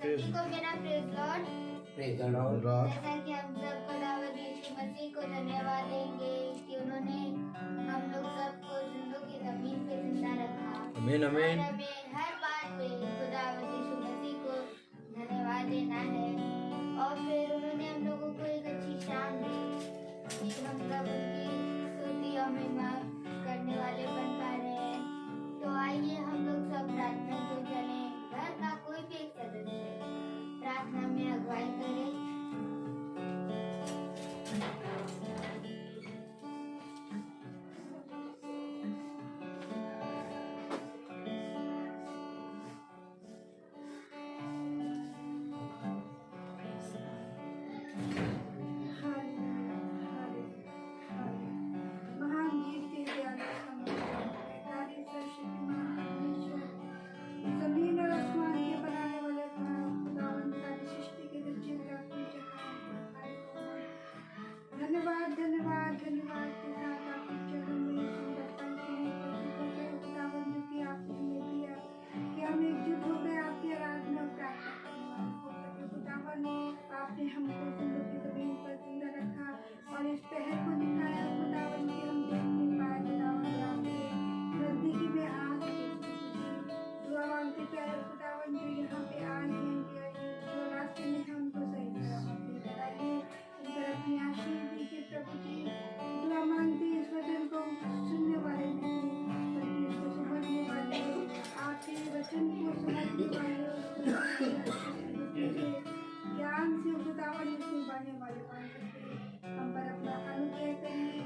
सभी को मेरा प्रेज लॉर्ड। जैसा कि हम सब खुदावंद यीशु मसीह को धन्यवाद देंगे कि उन्होंने हम लोग सबको जिंदों की जमीन पे जिंदा रखा। आमीन आमीन। और हमें हर बात पे खुदावंद यीशु मसीह को धन्यवाद देना है। और फिर उन्होंने हम लोगों को एक अच्छी शाम दी कि हम सब उनकी स्तुति और महिमा करने वाले बन पा रहे हैं। तो आइए हम लोग सब प्रार्थना को चलें। घर का कोई भी एक सदस्य प्रार्थना में अगुवाई करे। महान गीत के दयालु समर्पण जमीन और आसमान के बनाने वाले खुदावंद सारी सृष्टि के रचयिता अपनी जगह धन्यवाद धन्यवाद धन्यवाद के साथ आपके चरणों में सुंदरपन के लिए खुदावंद जो कि आपने हमें दिया कि हम एकजुट हो गए आपकी आराधना और प्रार्थना करने वाले हो सके। खुदावंद आपने हमको जिंदों की जमीन पर जिंदा रखा और इस पहर को दिखाया खुदावंद कि हम देख नहीं पाए। खुदावंद आपके नजदीकी में आ सके। दुआ मांगते प्यारे खुदावंद जो यहाँ पे आए हैं जो रास्ते में है उनको सही सलामत कराइए। इन पर अपनी आशीष दीजिए प्रभु जी। दुआ मांगते इस वचन को सुनने वाले नहीं बल्कि इसको समझने वाले आपके वचन को समझने वाले ज्ञान से खुदावंद सुनवाने वाले बन सके। हम पर अपना अनुग्रह करिए।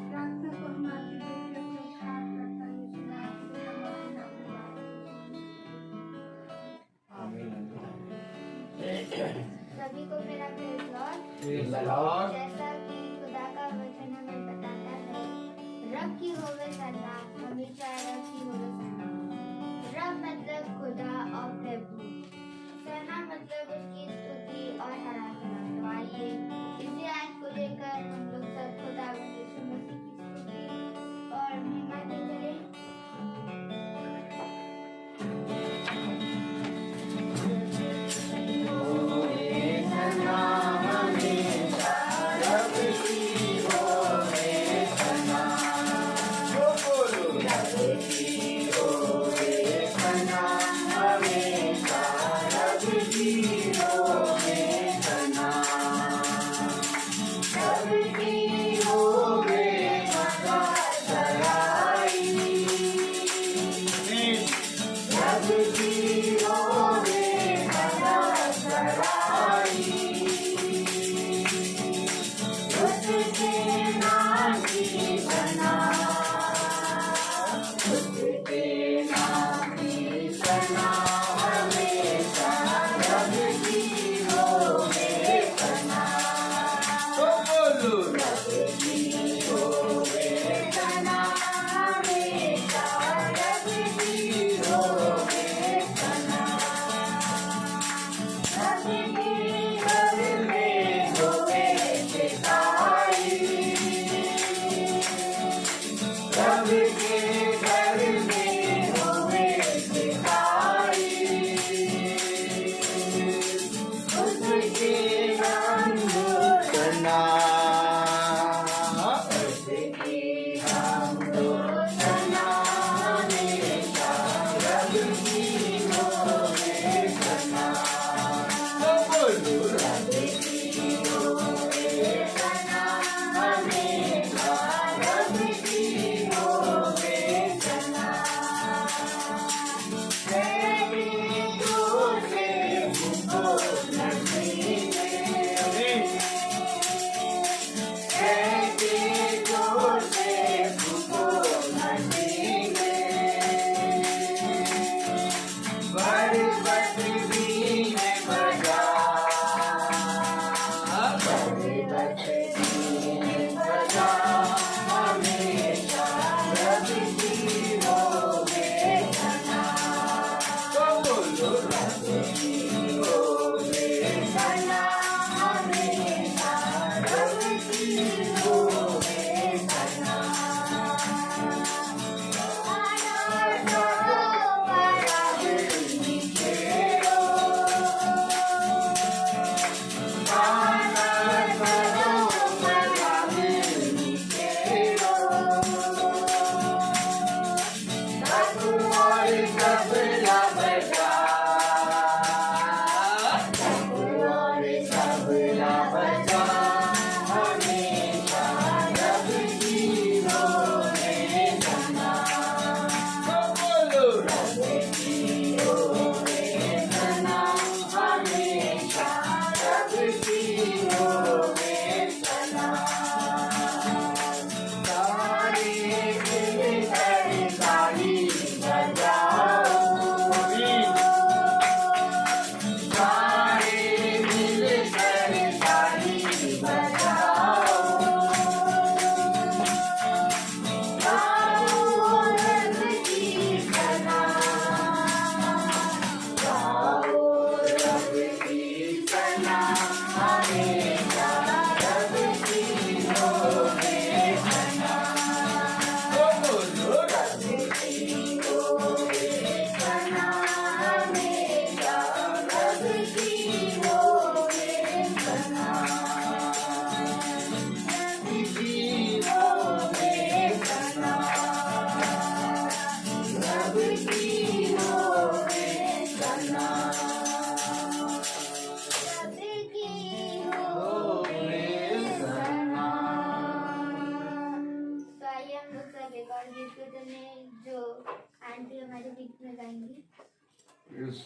प्रार्थना को हम आपके बेटे अपने उद्धार करता है सुना हमारे नाम में आमीन। सभी को मेरा praise Lord. Praise the Lord. जैसा कि खुदा का वचन हमें बताता है, रब की होवे सलाह, हमेशा रब की होवे सलाह। रब मतलब खुदा और प्रभु, सना मतलब उसकी स्तुति और आराधना। तो आइए इसी आज को लेकर हम लोग सब खुदा यीशु मसीह की स्तुति और महिमा दे करें। हमेशा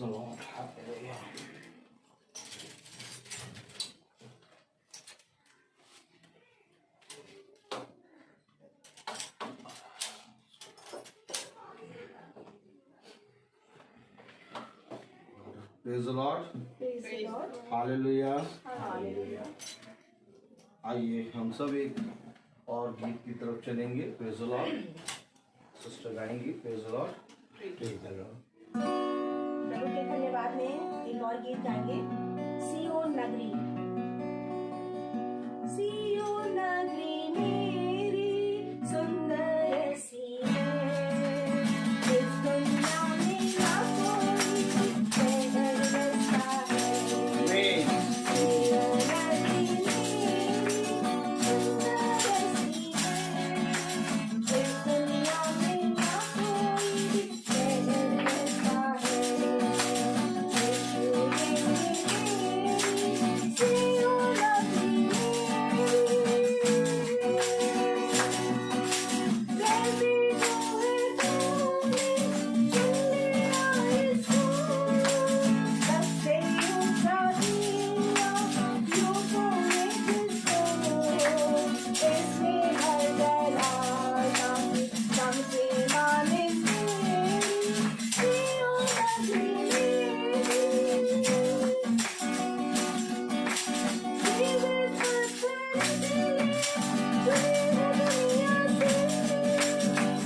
the Lord. Hallelujah. Praise the Lord. Praise the Lord. Hallelujah. Hallelujah. आइए हम सब एक और गीत की तरफ चलेंगे. Praise the Lord. सिस्टर गाएंगी. Praise the Lord. Praise the Lord. प्रभु के धन्यवाद में एक और गीत गाएंगे. सियोन नगरी. सियोन नगरी मेरी सुंदर सी है. इस दुनिया में ना कोई शहर बसा है. Amen. सियोन नगरी मेरी सुंदर सी है. इस दुनिया में ना कोई शहर बसा है. यीशु मेरी सियोन नगरी मेरी. वैसी जो है तूने चुन लिया इसको. सबसे ऊंचा दिया यूं ने जिसको. इसमें हर डराना कम से माने तेरी सियोन नगरी मेरी. जीवित पत्थर दिले चुनी है दुनिया से.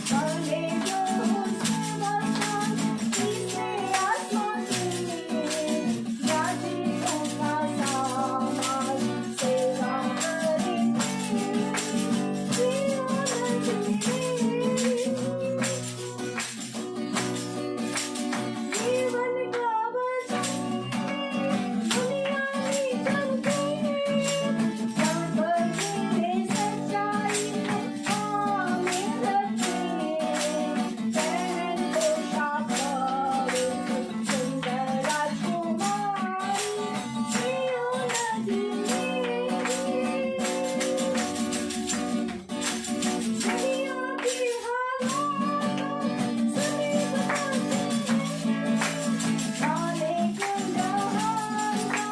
पहले जो उसने बसान तीसरे आसमान से. याजकों का सामान सेवा करेंगे. सियोन नगरी मेरी. जीवन का वचन दुनिया में चलते. जहाँ पर तेरे सच्चाई को आमीन रखे. बहन पोशाक सुंदर राजकुमारी सियोन नगरी मेरी. दुनिया की हालात सभी बताते हैं. काले गुनहगार का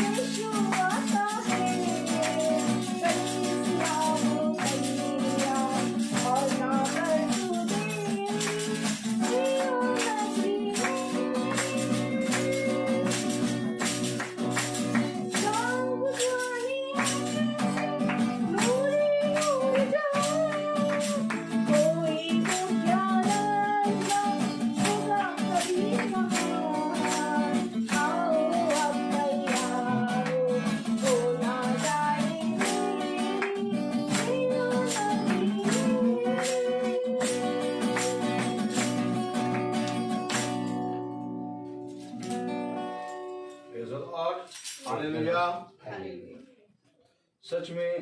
यीशु आता है. कलीसिया हो कलिया और ना कर तू देरी. सियोन नगरी मेरी. जाऊं बुझानी नूर नूर जहां. कोई तो क्या रंगा होगा कभी वहाँ. आओ अब तैयार हो ना जाए मेरी सियोन नगरी मेरी. Praise the Lord. Hallelujah. सच में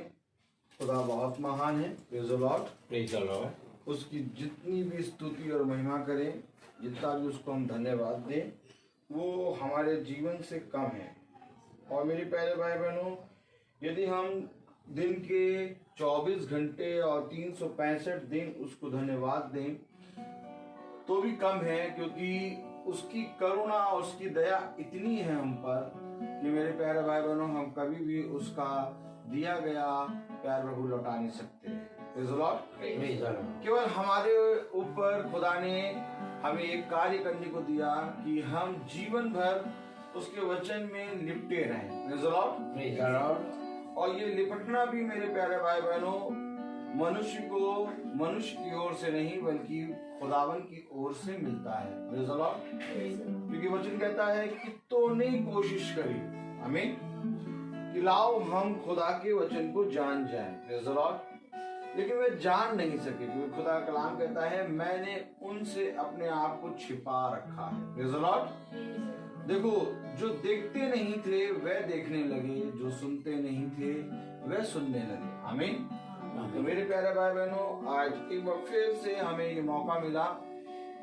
खुदा बहुत महान है. Praise the Lord. Praise the Lord. उसकी जितनी भी स्तुति और महिमा करें, जितना भी उसको हम धन्यवाद दें, वो हमारे जीवन से कम है. और मेरे प्यारे भाई बहनों, यदि हम दिन के 24 घंटे और 365 दिन उसको धन्यवाद दें तो भी कम है, क्योंकि उसकी करुणा और उसकी दया इतनी है हम पर कि मेरे प्यारे भाई बहनों, हम कभी भी उसका दिया गया प्यार प्रभु लौटा नहीं सकते. Praise the Lord. Praise the Lord. केवल हमारे ऊपर खुदा ने हमें एक कार्य करने को दिया कि हम जीवन भर उसके वचन में लिपटे रहें. Praise the Lord. Praise the Lord. और ये लिपटना भी मेरे प्यारे भाई बहनों मनुष्य को मनुष्य की ओर से नहीं बल्कि खुदावन की ओर से मिलता है. Praise the Lord. क्योंकि वचन कहता है कि तो ने कोशिश करी हमें कि लाओ हम खुदा के वचन को जान जाएं. Praise the Lord. लेकिन वे जान नहीं सके, क्योंकि खुदा का कलाम कहता है मैंने उनसे अपने आप को छिपा रखा है. Praise the Lord. देखो, जो देखते नहीं थे वह देखने लगे, जो सुनते नहीं थे वह सुनने लगे. आमीन. तो मेरे प्यारे भाई बहनों, आज एक बार फिर से हमें ये मौका मिला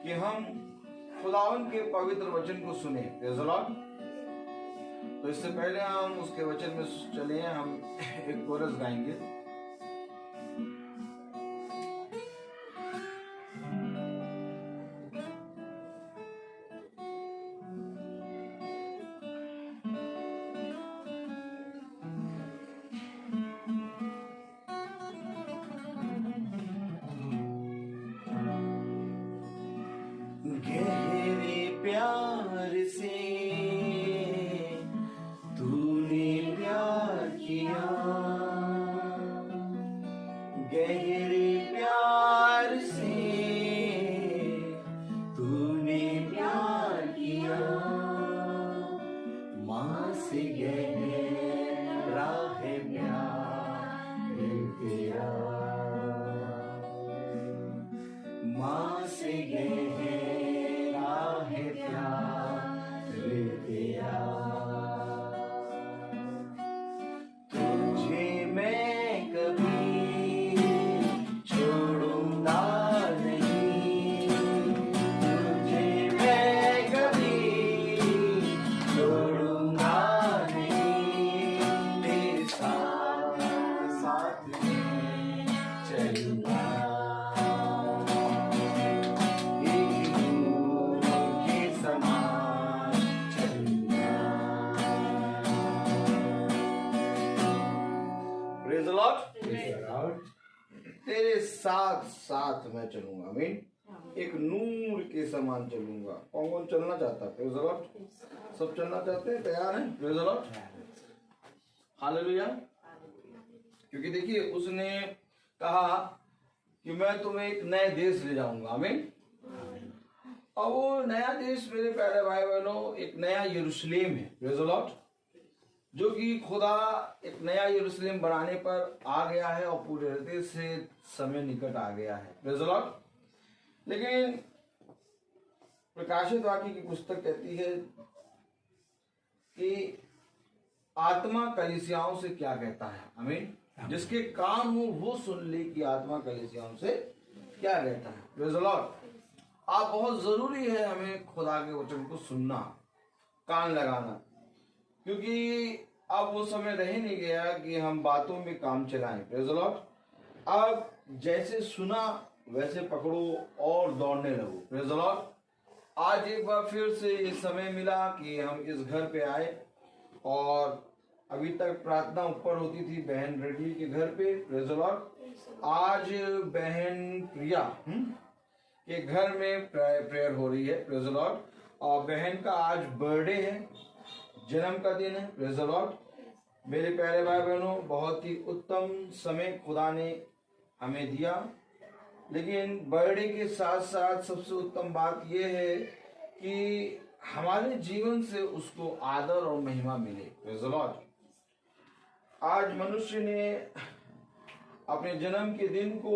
कि हम खुदावन के पवित्र वचन को सुने. Praise the Lord. तो इससे पहले हम उसके वचन में चले, हम एक कोरस गाएंगे. तेरे साथ साथ मैं चलूंगा। आमीन। एक नूर के समान चलूंगा। कौन कौन चलना चाहता है? Praise the Lord. सब चलना चाहते हैं? तैयार हैं? Praise the Lord. हालेलुया। क्योंकि देखिए उसने कहा कि मैं तुम्हें एक नए देश ले जाऊंगा। आमीन। और वो नया देश मेरे प्यारे भाई बहनों एक नया यरूशलेम है। Praise the Lord. जो कि खुदा एक नया यरूशलेम बनाने पर आ गया है और पूरे हृदय से समय निकट आ गया है। Praise the Lord. लेकिन प्रकाशित वाक्य की पुस्तक कहती है कि आत्मा कलीसियाओं से क्या कहता है। आमीन। जिसके कान हो वो सुन ले कि आत्मा कलीसियाओं से क्या कहता है। Praise the Lord. आप बहुत जरूरी है हमें खुदा के वचन को सुनना, कान लगाना, क्योंकि अब वो समय रह नहीं गया कि हम बातों में काम चलाएं। Praise the Lord. अब जैसे सुना वैसे पकड़ो और दौड़ने लगो। Praise the Lord. आज एक बार फिर से ये समय मिला कि हम इस घर पे आए और अभी तक प्रार्थना ऊपर होती थी बहन रेडली के घर पे। Praise the Lord. आज बहन प्रिया के घर में प्रेयर हो रही है। Praise the Lord. और बहन का आज बर्थडे है, जन्म का दिन है। Praise the Lord. मेरे प्यारे भाई बहनों, बहुत ही उत्तम समय खुदा ने हमें दिया। लेकिन बर्थडे के साथ साथ सबसे उत्तम बात यह है कि हमारे जीवन से उसको आदर और महिमा मिले। Praise the Lord. आज मनुष्य ने अपने जन्म के दिन को,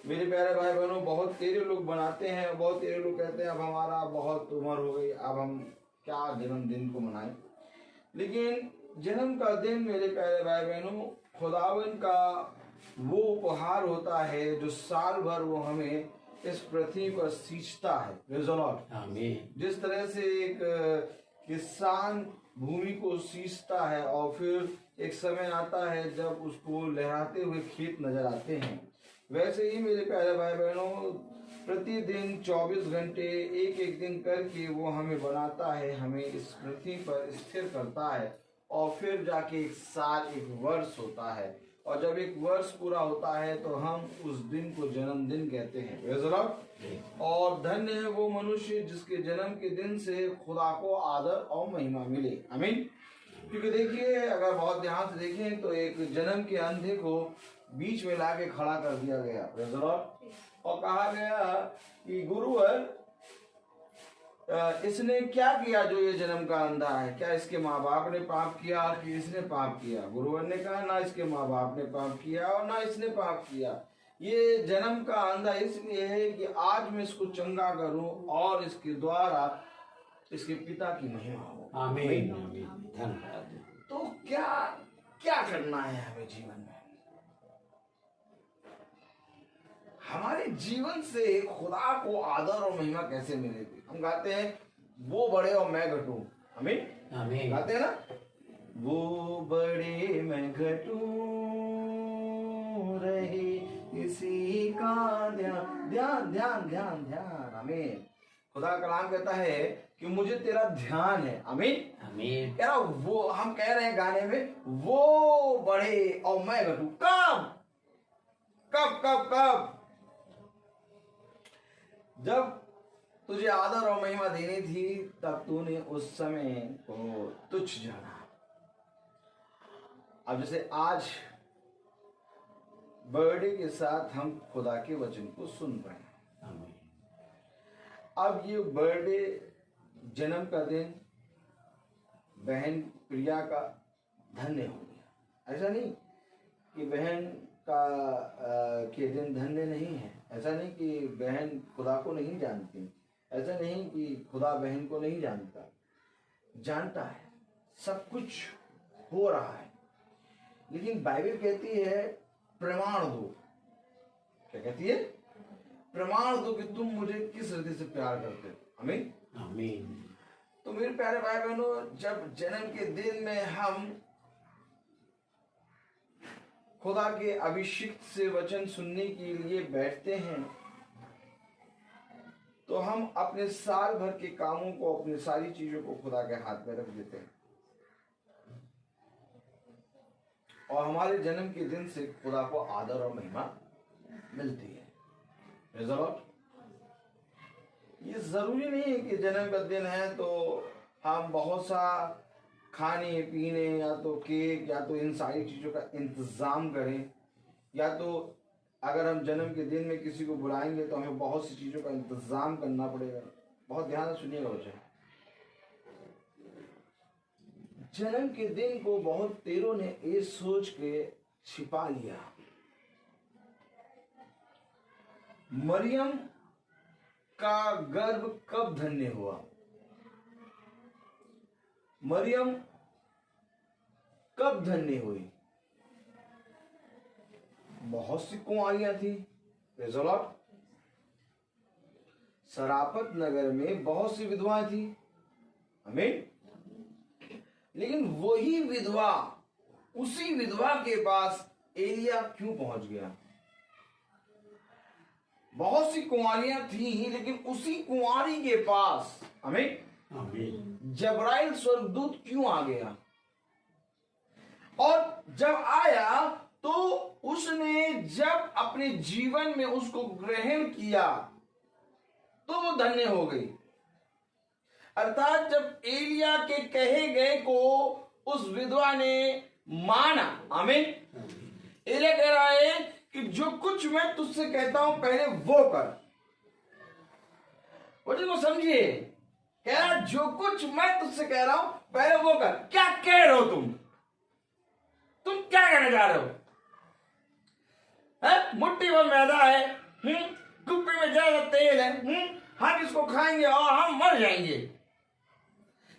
मेरे प्यारे भाई बहनों, बहुत तेरे लोग बनाते हैं। बहुत तेरे लोग कहते हैं अब हमारा बहुत उम्र हो गई, अब हम क्या जन्मदिन को मनाएं। लेकिन जन्म का दिन मेरे प्यारे भाई बहनों खुदावन का वो उपहार होता है जो साल भर वो हमें इस पृथ्वी पर सींचता है। Praise the Lord. आमीन। जिस तरह से एक किसान भूमि को सींचता है और फिर एक समय आता है जब उसको लहराते हुए खेत नजर आते हैं, वैसे ही मेरे प्यारे भाई बहनों प्रतिदिन 24 घंटे एक एक दिन करके वो हमें बनाता है, हमें इस पृथ्वी पर स्थिर करता है और फिर जाके एक साल, एक वर्ष होता है। और जब एक वर्ष पूरा होता है तो हम उस दिन को जन्मदिन कहते हैं। Praise the Lord. और धन्य है वो मनुष्य जिसके जन्म के दिन से खुदा को आदर और महिमा मिले। आमीन। क्योंकि देखिए अगर बहुत ध्यान से देखें तो एक जन्म के अंधे को बीच में लाके खड़ा कर दिया गया। Praise the Lord. और कहा गया कि गुरुवर इसने क्या किया जो ये जन्म का अंधा है? क्या इसके माँ बाप ने पाप किया कि इसने पाप किया? गुरुवर ने कहा ना इसके माँ बाप ने पाप किया और ना इसने पाप किया। ये जन्म का अंधा इसलिए है कि आज मैं इसको चंगा करूं और इसके द्वारा इसके पिता की महिमा हो। आमीन। धन्यवाद। तो क्या क्या करना है हमें जीवन में? हमारे जीवन से खुदा को आदर और महिमा कैसे मिलेगी? हम गाते हैं वो बड़े और मैं घटूं। आमीन। आमीन। गाते हैं ना, वो बड़े मैं घटूं रहे इसी का ध्यान ध्यान ध्यान ध्यान ध्यान। आमीन। खुदा कलाम कहता है कि मुझे तेरा ध्यान है। आमीन। आमीन। यार वो हम कह रहे हैं गाने में वो बढ़े और मैं घटूं। कब कब कब कब? जब तुझे आदर और महिमा देनी थी तब तूने उस समय को तुच्छ जाना। अब जैसे आज बर्थडे के साथ हम खुदा के वचन को सुन रहे हैं। अब ये बर्थडे, जन्म का दिन बहन प्रिया का धन्य हो गया। ऐसा नहीं कि बहन का के दिन धन्य नहीं है। ऐसा नहीं कि बहन खुदा को नहीं जानती। ऐसा नहीं कि खुदा बहन को नहीं जानता, जानता है। सब कुछ हो रहा है। लेकिन बाइबल कहती है प्रमाण दो। क्या कहती है? प्रमाण दो कि तुम मुझे किस हृदय से प्यार करते हो। आमीन। आमीन। तो मेरे प्यारे भाई बहनों, जब जन्म के दिन में हम खुदा के अभिषिक्त से वचन सुनने के लिए बैठते हैं तो हम अपने साल भर के कामों को, अपनी सारी चीजों को खुदा के हाथ में रख देते हैं और हमारे जन्म के दिन से खुदा को आदर और महिमा मिलती है। Praise the Lord। ये जरूरी नहीं है कि जन्म का दिन है तो हम बहुत सा खाने पीने या तो केक या तो इन सारी चीजों का इंतजाम करें, या तो अगर हम जन्म के दिन में किसी को बुलाएंगे तो हमें बहुत सी चीजों का इंतजाम करना पड़ेगा। बहुत ध्यान से सुनिएगा बच्चे। जन्म के दिन को बहुत तेरों ने ये सोच के छिपा लिया। मरियम का गर्भ कब धन्य हुआ? मरियम कब धन्य हुई? बहुत सी कुंवारियां थी। Praise the Lord। सरापत नगर में बहुत सी विधवाएं थी। आमीन। लेकिन वही विधवा, उसी विधवा के पास एलिया क्यों पहुंच गया? बहुत सी कुंवारियां थी लेकिन उसी कुंवारी के पास, आमीन, आमीन। जबराइल स्वर्गदूत क्यों आ गया? और जब आया तो उसने जब अपने जीवन में उसको ग्रहण किया तो वो धन्य हो गई। अर्थात जब एलिया के कहे गए को उस विधवा ने माना, आमीन। एलिया कह रहा है कि जो कुछ मैं तुझसे कहता हूं पहले वो कर। वो समझिए, कह रहा जो कुछ मैं तुझसे कह रहा हूं पहले वो कर। क्या कह रहे हो तुम क्या कहना चाह रहे हो? मुट्ठी भर मैदा है, कुप्पी में ज्यादा तेल है, हम इसको खाएंगे और हम मर जाएंगे।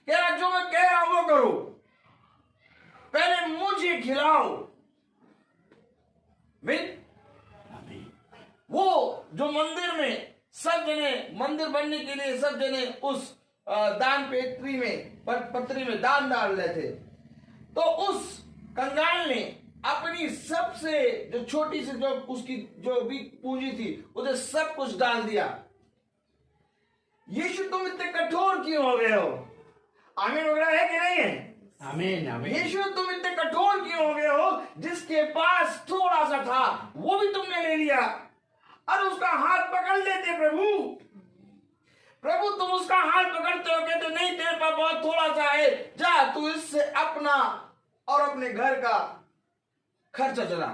कह रहा जो मैं कह रहा हूं वो करो, पहले मुझे खिलाओ। वो जो मंदिर में सब जने, मंदिर बनने के लिए सब जने उस दान पेत्री में पत्री में दान डाल रहे थे, तो उस कंगाल ने अपनी सबसे जो छोटी सी जो उसकी जो भी पूंजी थी उसे सब कुछ डाल दिया। यीशु तुम इतने कठोर क्यों हो गए हो? आमीन वगैरह है कि नहीं है? आमीन आमीन। यीशु तुम इतने कठोर क्यों हो गए हो? जिसके पास थोड़ा सा था वो भी तुमने ले लिया। और उसका हाथ पकड़ लेते प्रभु तुम उसका हाथ पकड़ते हो, कहते नहीं तेरे पास बहुत थोड़ा सा है, जा तू इससे अपना और अपने घर का खर्चा चला।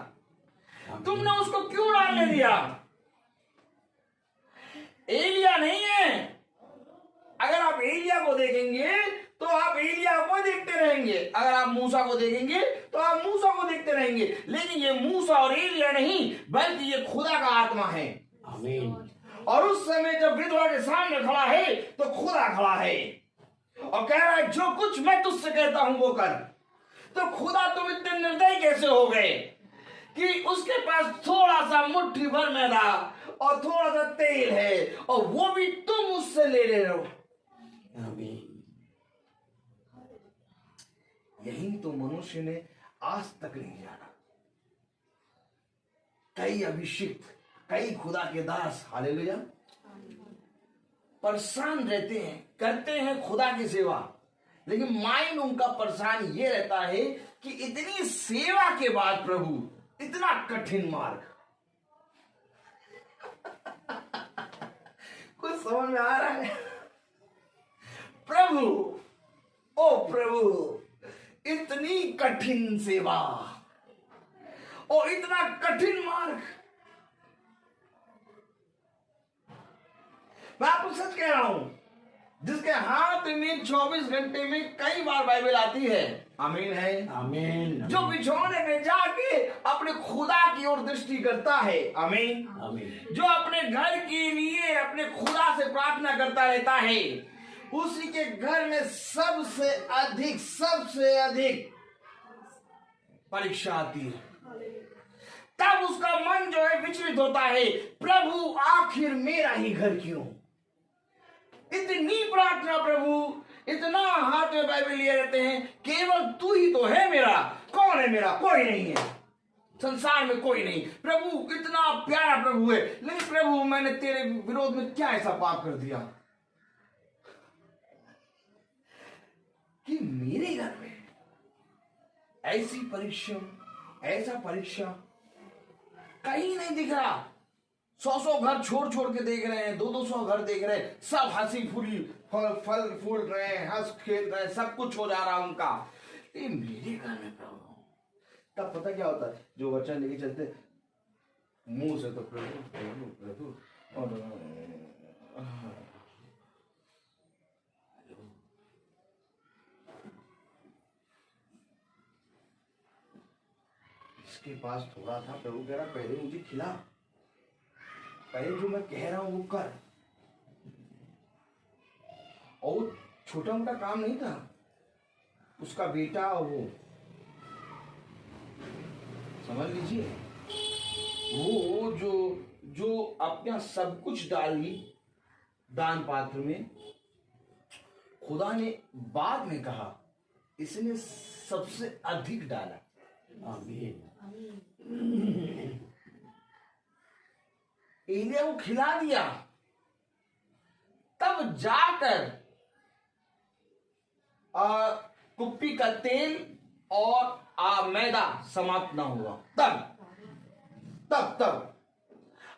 तुमने उसको क्यों डालने दिया? एलिया नहीं है। अगर आप एलिया को देखेंगे तो आप एलिया को देखते रहेंगे, अगर आप मूसा को देखेंगे तो आप मूसा को देखते रहेंगे। लेकिन ये मूसा और एलिया नहीं, बल्कि ये खुदा का आत्मा है। आमीन। और उस समय जब विधवा के सामने खड़ा है तो खुदा खड़ा है और कह रहा है जो कुछ मैं तुझसे कहता हूं वो कर। तो खुदा तुम इतने निर्दयी कैसे हो गए कि उसके पास थोड़ा सा मुट्ठी भर मैदा और थोड़ा सा तेल है और वो भी तुम उससे ले रहे हो? आमीन। यही तो मनुष्य ने आज तक नहीं जाना। कई अभिषिक्त, कई खुदा के दास, हालेलुया, परेशान रहते हैं, करते हैं खुदा की सेवा, लेकिन माइंड उनका परेशान ये रहता है कि इतनी सेवा के बाद प्रभु इतना कठिन मार्ग। कुछ समझ में आ रहा है? प्रभु, ओ प्रभु, इतनी कठिन सेवा और इतना कठिन मार्ग। मैं आपको सच कह रहा हूं, जिसके हाथ में 24 घंटे में कई बार बाइबल आती है, आमीन है, आमीन। जो बिछौने में जाके अपने खुदा की ओर दृष्टि करता है, आमीन, आमीन। जो अपने घर के लिए अपने खुदा से प्रार्थना करता रहता है, उसी के घर में सबसे अधिक परीक्षा आती है। तब उसका मन जो है विचलित होता है, प्रभु आखिर मेरा ही घर क्यों? इतनी प्रार्थना प्रभु, इतना हाथ में बाइबल लिए रहते हैं, केवल तू ही तो है मेरा, कौन है मेरा? कोई नहीं है, संसार में कोई नहीं। प्रभु इतना प्यारा प्रभु है, लेकिन प्रभु मैंने तेरे विरोध में क्या ऐसा पाप कर दिया कि मेरे घर में ऐसी परीक्षा, ऐसा परीक्षा कहीं नहीं दिख रहा। 100 घर छोड़ छोड़ के देख रहे हैं, 200 घर देख रहे हैं, सब हंसी फूली फल फूल रहे हैं, हंस खेल रहे हैं, सब कुछ हो जा रहा उनका। ये मेरे घर में प्रभु। तब पता क्या होता है, जो वचन लेके चलते मुंह से तो प्रभु प्रभु प्रभु और इसके पास थोड़ा था, प्रभु कह रहा पहले मुझे खिला, पहले जो मैं कह रहा हूं वो कर। और छोटा मोटा काम नहीं था, उसका बेटा वो समझ लीजिए, वो जो अपना सब कुछ डाली दान पात्र में, खुदा ने बाद में कहा इसने सबसे अधिक डाला। आमीन। एलिया को खिला दिया, तब जाकर कुप्पी का तेल और मैदा समाप्त ना हुआ। तब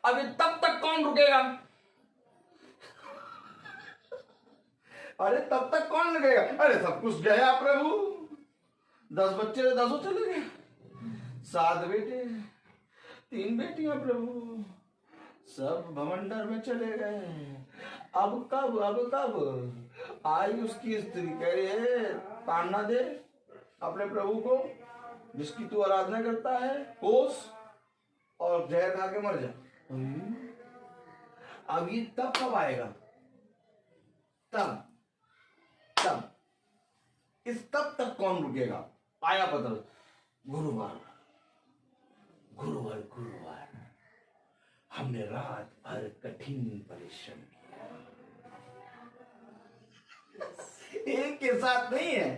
अभी तब तक कौन रुकेगा? अरे तब तक कौन रुकेगा? अरे सब कुछ गया प्रभु, 10 बच्चे 10 चले गए, 7 बेटे 3 बेटियां प्रभु, सब भवंडर में चले गए। अब कब आई उसकी स्त्री कह रही है ताड़ना दे अपने प्रभु को जिसकी तू आराधना करता है, कोस और जहर खा के मर जा। अब ये तब कब आएगा? तब इस तब तक कौन रुकेगा? आया पता गुरुवार हमने रात भर कठिन परिश्रम किया। एक के साथ नहीं है,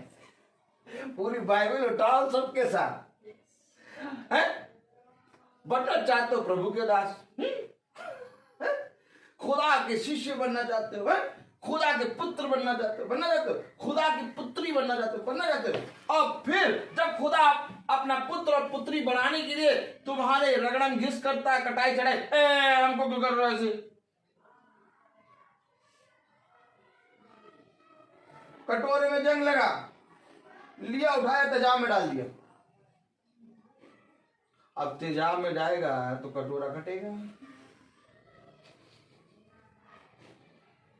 पूरी बाइबल उठाओ सबके साथ है। बनना चाहते हो प्रभु के दास, खुदा के शिष्य बनना चाहते हो, खुदा के पुत्र बनना चाहते हो, खुदा की पुत्री बनना चाहते हो। और फिर जब खुदा अपना पुत्र और पुत्री बनाने के लिए तुम्हारे रगड़न घिस करता, कटाई चढ़ाई, हमको क्यों कर रहे हो ऐसे? कटोरे में जंग लगा, लिया उठाया तेजाब में डाल दिया। अब तेजाब में जाएगा तो कटोरा कटेगा,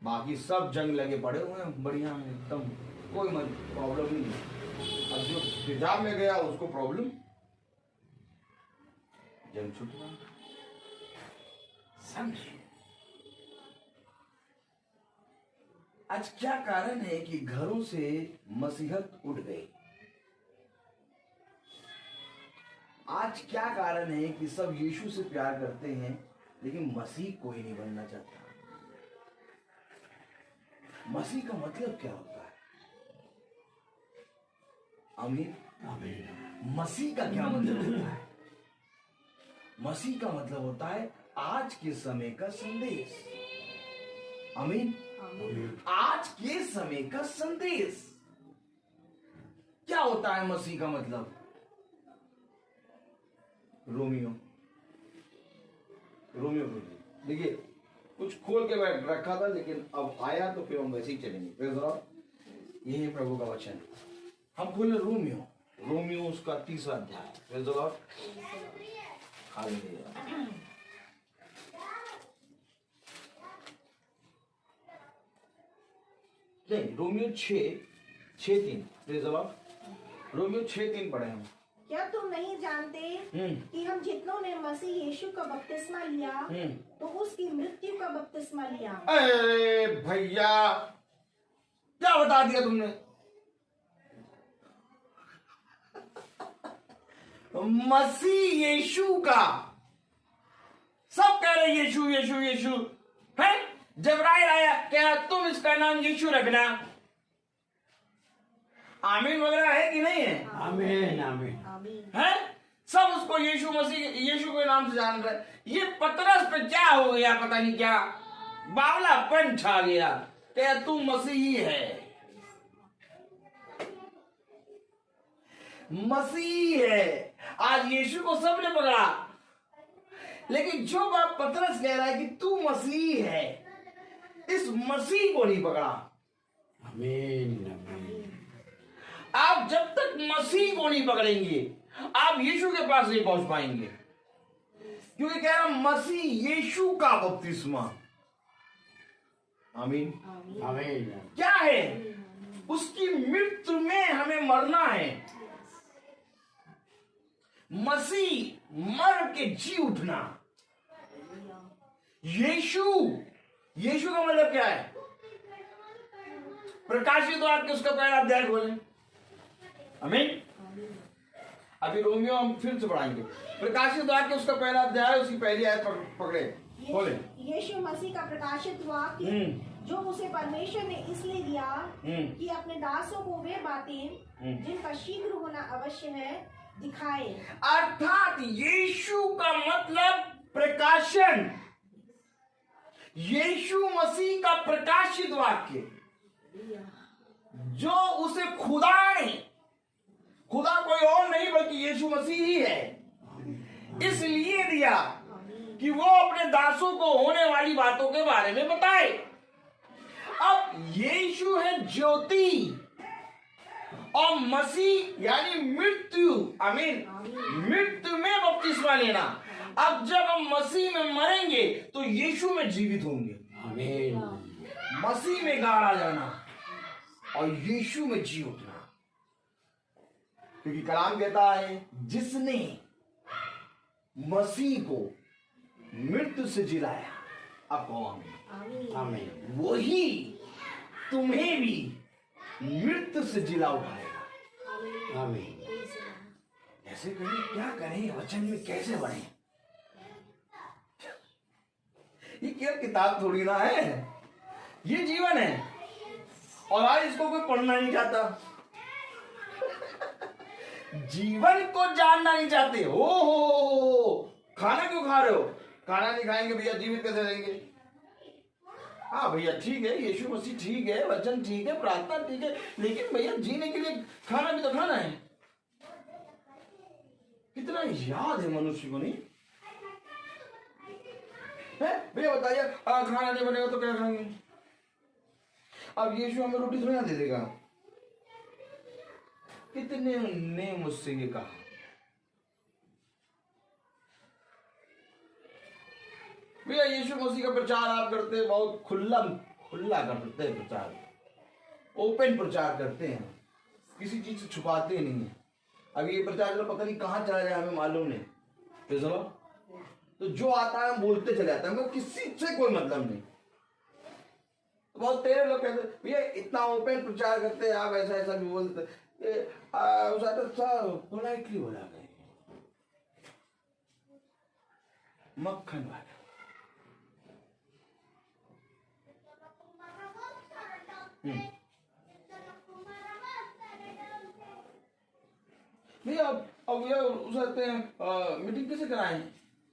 बाकी सब जंग लगे पड़े हुए हैं बढ़िया एकदम, कोई प्रॉब्लम नहीं है। अब जो तेजाब में गया उसको प्रॉब्लम, जंग छूट गया। समझिए आज क्या कारण है कि घरों से मसीहत उठ गई? आज क्या कारण है कि सब यीशु से प्यार करते हैं लेकिन मसीह कोई नहीं बनना चाहता? मसीह का मतलब क्या होता है? आमीन। मसीह का क्या मतलब होता है? मसीह का मतलब होता है आज के समय का संदेश। आमीन। आज के समय का संदेश क्या होता है? मसीह का मतलब रोमियो देखिए, कुछ खोल के बैठ रखा था लेकिन अब आया तो फिर हम वैसे ही चलेंगे। Praise the Lord. यही है प्रभु का वचन। हम खोले रोमियो उसका 3रा अध्याय। Praise the Lord. हालेलुया। नहीं, Romeo 6:3। Praise the Lord. Romeo 6:3 पढ़े हम। क्या तुम नहीं जानते कि हम जितनों ने मसीह यीशु का बपतिस्मा लिया तो उसकी मृत्यु का बपतिस्मा लिया? अरे भैया क्या बता दिया तुमने? मसीह यीशु का, सब कह रहे यीशु यीशु यीशु है। जबराइल आया, क्या तुम इसका नाम यीशु रखना? आमीन वगैरह है कि नहीं है? आमीन आमीन है। सब उसको यीशु मसीह यीशु के नाम से जान रहे। ये पतरस पे क्या हो गया पता नहीं, क्या बावलापन छा गया। क्या तू मसीही है? मसीह है। आज यीशु को सबने पकड़ा, लेकिन जो बात पतरस कह रहा है कि तू मसीह है, इस मसीह को नहीं पकड़ा। आमीन आमीन आप जब तक मसीह को नहीं पकड़ेंगे आप यीशु के पास नहीं पहुंच पाएंगे, क्योंकि कह रहा मसीह यीशु का बपतिस्मा। आमीन। आमीन क्या है? उसकी मृत्यु में हमें मरना है। मसीह मर के जी उठना। यीशु का मतलब क्या है? प्रकाशित वाक्य उसका पहला अध्याय खोलें। आमीन। अभी रोमियो हम फिर से पढ़ाएंगे। प्रकाशित वाक्य उसका पहला अध्याय, उसकी पहली आयत पकड़े खोलें। यीशु मसीह का प्रकाशित वाक्य जो उसे परमेश्वर ने इसलिए दिया कि अपने दासों को वे बातें जिनका शीघ्र होना अवश्य है दिखाए। अर्थात यीशु का मतलब प्रकाशन। यीशु मसीह का प्रकाशित वाक्य जो उसे खुदा कोई और नहीं बल्कि यीशु मसीह ही है, इसलिए दिया कि वो अपने दासों को होने वाली बातों के बारे में बताए। अब यीशु है ज्योति और मसीह यानी मृत्यु। आमीन। मृत्यु में बपतिस्मा लेना। अब जब हम मसीह में मरेंगे तो यीशु में जीवित होंगे। आमीन मसीह में गाड़ा जाना और यीशु में जी उठना, क्योंकि कलाम कहता है जिसने मसीह को मृत्यु से जिलाया, अब कहो आमीन, आमीन वही तुम्हें भी मृत्यु से जिला उठाएगा। आमीन ऐसे करें, क्या करें, वचन में कैसे बढ़े? ये क्या किताब थोड़ी ना है, ये जीवन है। और आज इसको कोई पढ़ना नहीं चाहता, जीवन को जानना नहीं चाहते। हो खाना क्यों खा रहे हो? खाना नहीं खाएंगे भैया जीवित कैसे रहेंगे? हाँ भैया ठीक है, यीशु मसीह ठीक है, वचन ठीक है, प्रार्थना ठीक है, लेकिन भैया जीने के लिए खाना भी तो खाना है। कितना याद है मनुष्य को, नहीं है? भैया बताइए, खाना नहीं बनेगा तो क्या खाएंगे? अब यीशु हमें रोटी थोड़ी ना दे देगा। कितने ने मुझसे ये कहा, भैया यीशु मसीह का प्रचार आप करते हैं, बहुत खुला करते हैं प्रचार, ओपन प्रचार करते हैं, किसी चीज से छुपाते नहीं है। अब ये प्रचार चलो पता नहीं कहाँ चला जाए, हमें मालूम नहीं। तो चलो, तो जो आता है हम बोलते चले जाते हैं, हमें किसी से कोई मतलब नहीं। तो बहुत तेरे लोग कहते भैया इतना ओपन प्रचार करते हैं, आप ऐसा ऐसा भी बोलते, पोलाइटली बोला गए, मक्खन वाला। भैया अब भैया उसते हैं मीटिंग कैसे कराएं,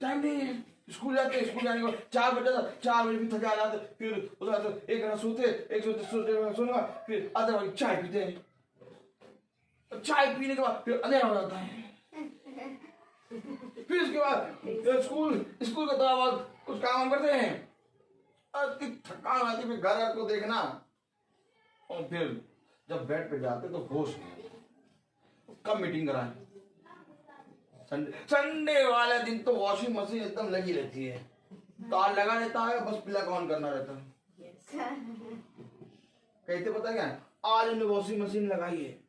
टाइम नहीं है, स्कूल जाते हैं, स्कूल जाने के बाद 4 बजे था, 4 बजे भी थका जाते, फिर उसके एक घंटा सोने का, फिर आधे बजे चाय पीते हैं, चाय पीने के बाद फिर अंधेरा हो जाता है, फिर उसके बाद स्कूल के बाद कुछ काम करते हैं, थकान आती, फिर घर को देखना, और फिर जब बेड पे जाते तो होश नहीं। कब मीटिंग कराएं? संडे वाले दिन तो वॉशिंग मशीन एकदम लगी रहती है, तार लगा रहता है, बस प्लग ऑन करना रहता है। कहते पता क्या है, आज हमने वॉशिंग मशीन लगाई है,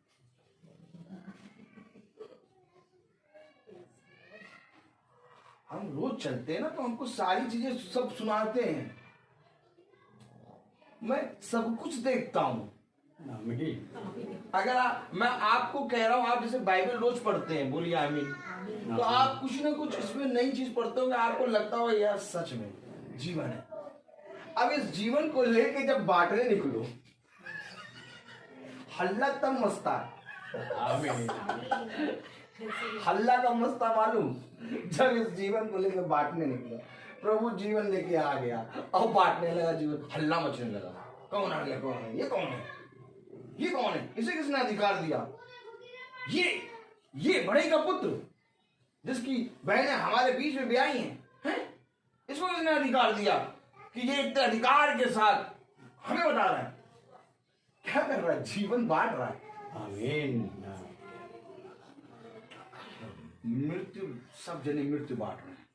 हम रोज चलते हैं ना, तो हमको सारी चीजें सब सुनाते हैं, मैं सब कुछ देखता हूं। अगर मैं आपको कह रहा हूं, आप जैसे बाइबल रोज पढ़ते हैं, बोलिए आमीन, तो आप कुछ ना कुछ इसमें नई चीज पढ़ते होंगे, आपको लगता हो यार सच में जीवन है। अब इस जीवन को लेके जब बांटने निकलो, हल्ला तब मस्ता, हल्ला का मस्ता मालूम, जब इस जीवन को लेकर बांटने निकला, प्रभु जीवन लेके आ गया और बांटने लगा, जीवन हल्ला मचने लगा। कौन आ गया, कौन है ये, कौन है ये, कौन है, इसे किसने अधिकार दिया? ये बड़े का पुत्र जिसकी बहनें हमारे बीच में ब्याही हैं, है? इसको किसने अधिकार दिया कि ये इतने अधिकार के साथ हमें बता रहा है? क्या कर रहा है? जीवन बांट रहा है। आमीन। मृत्यु, सब जने मृत्यु बांट रहे हैं।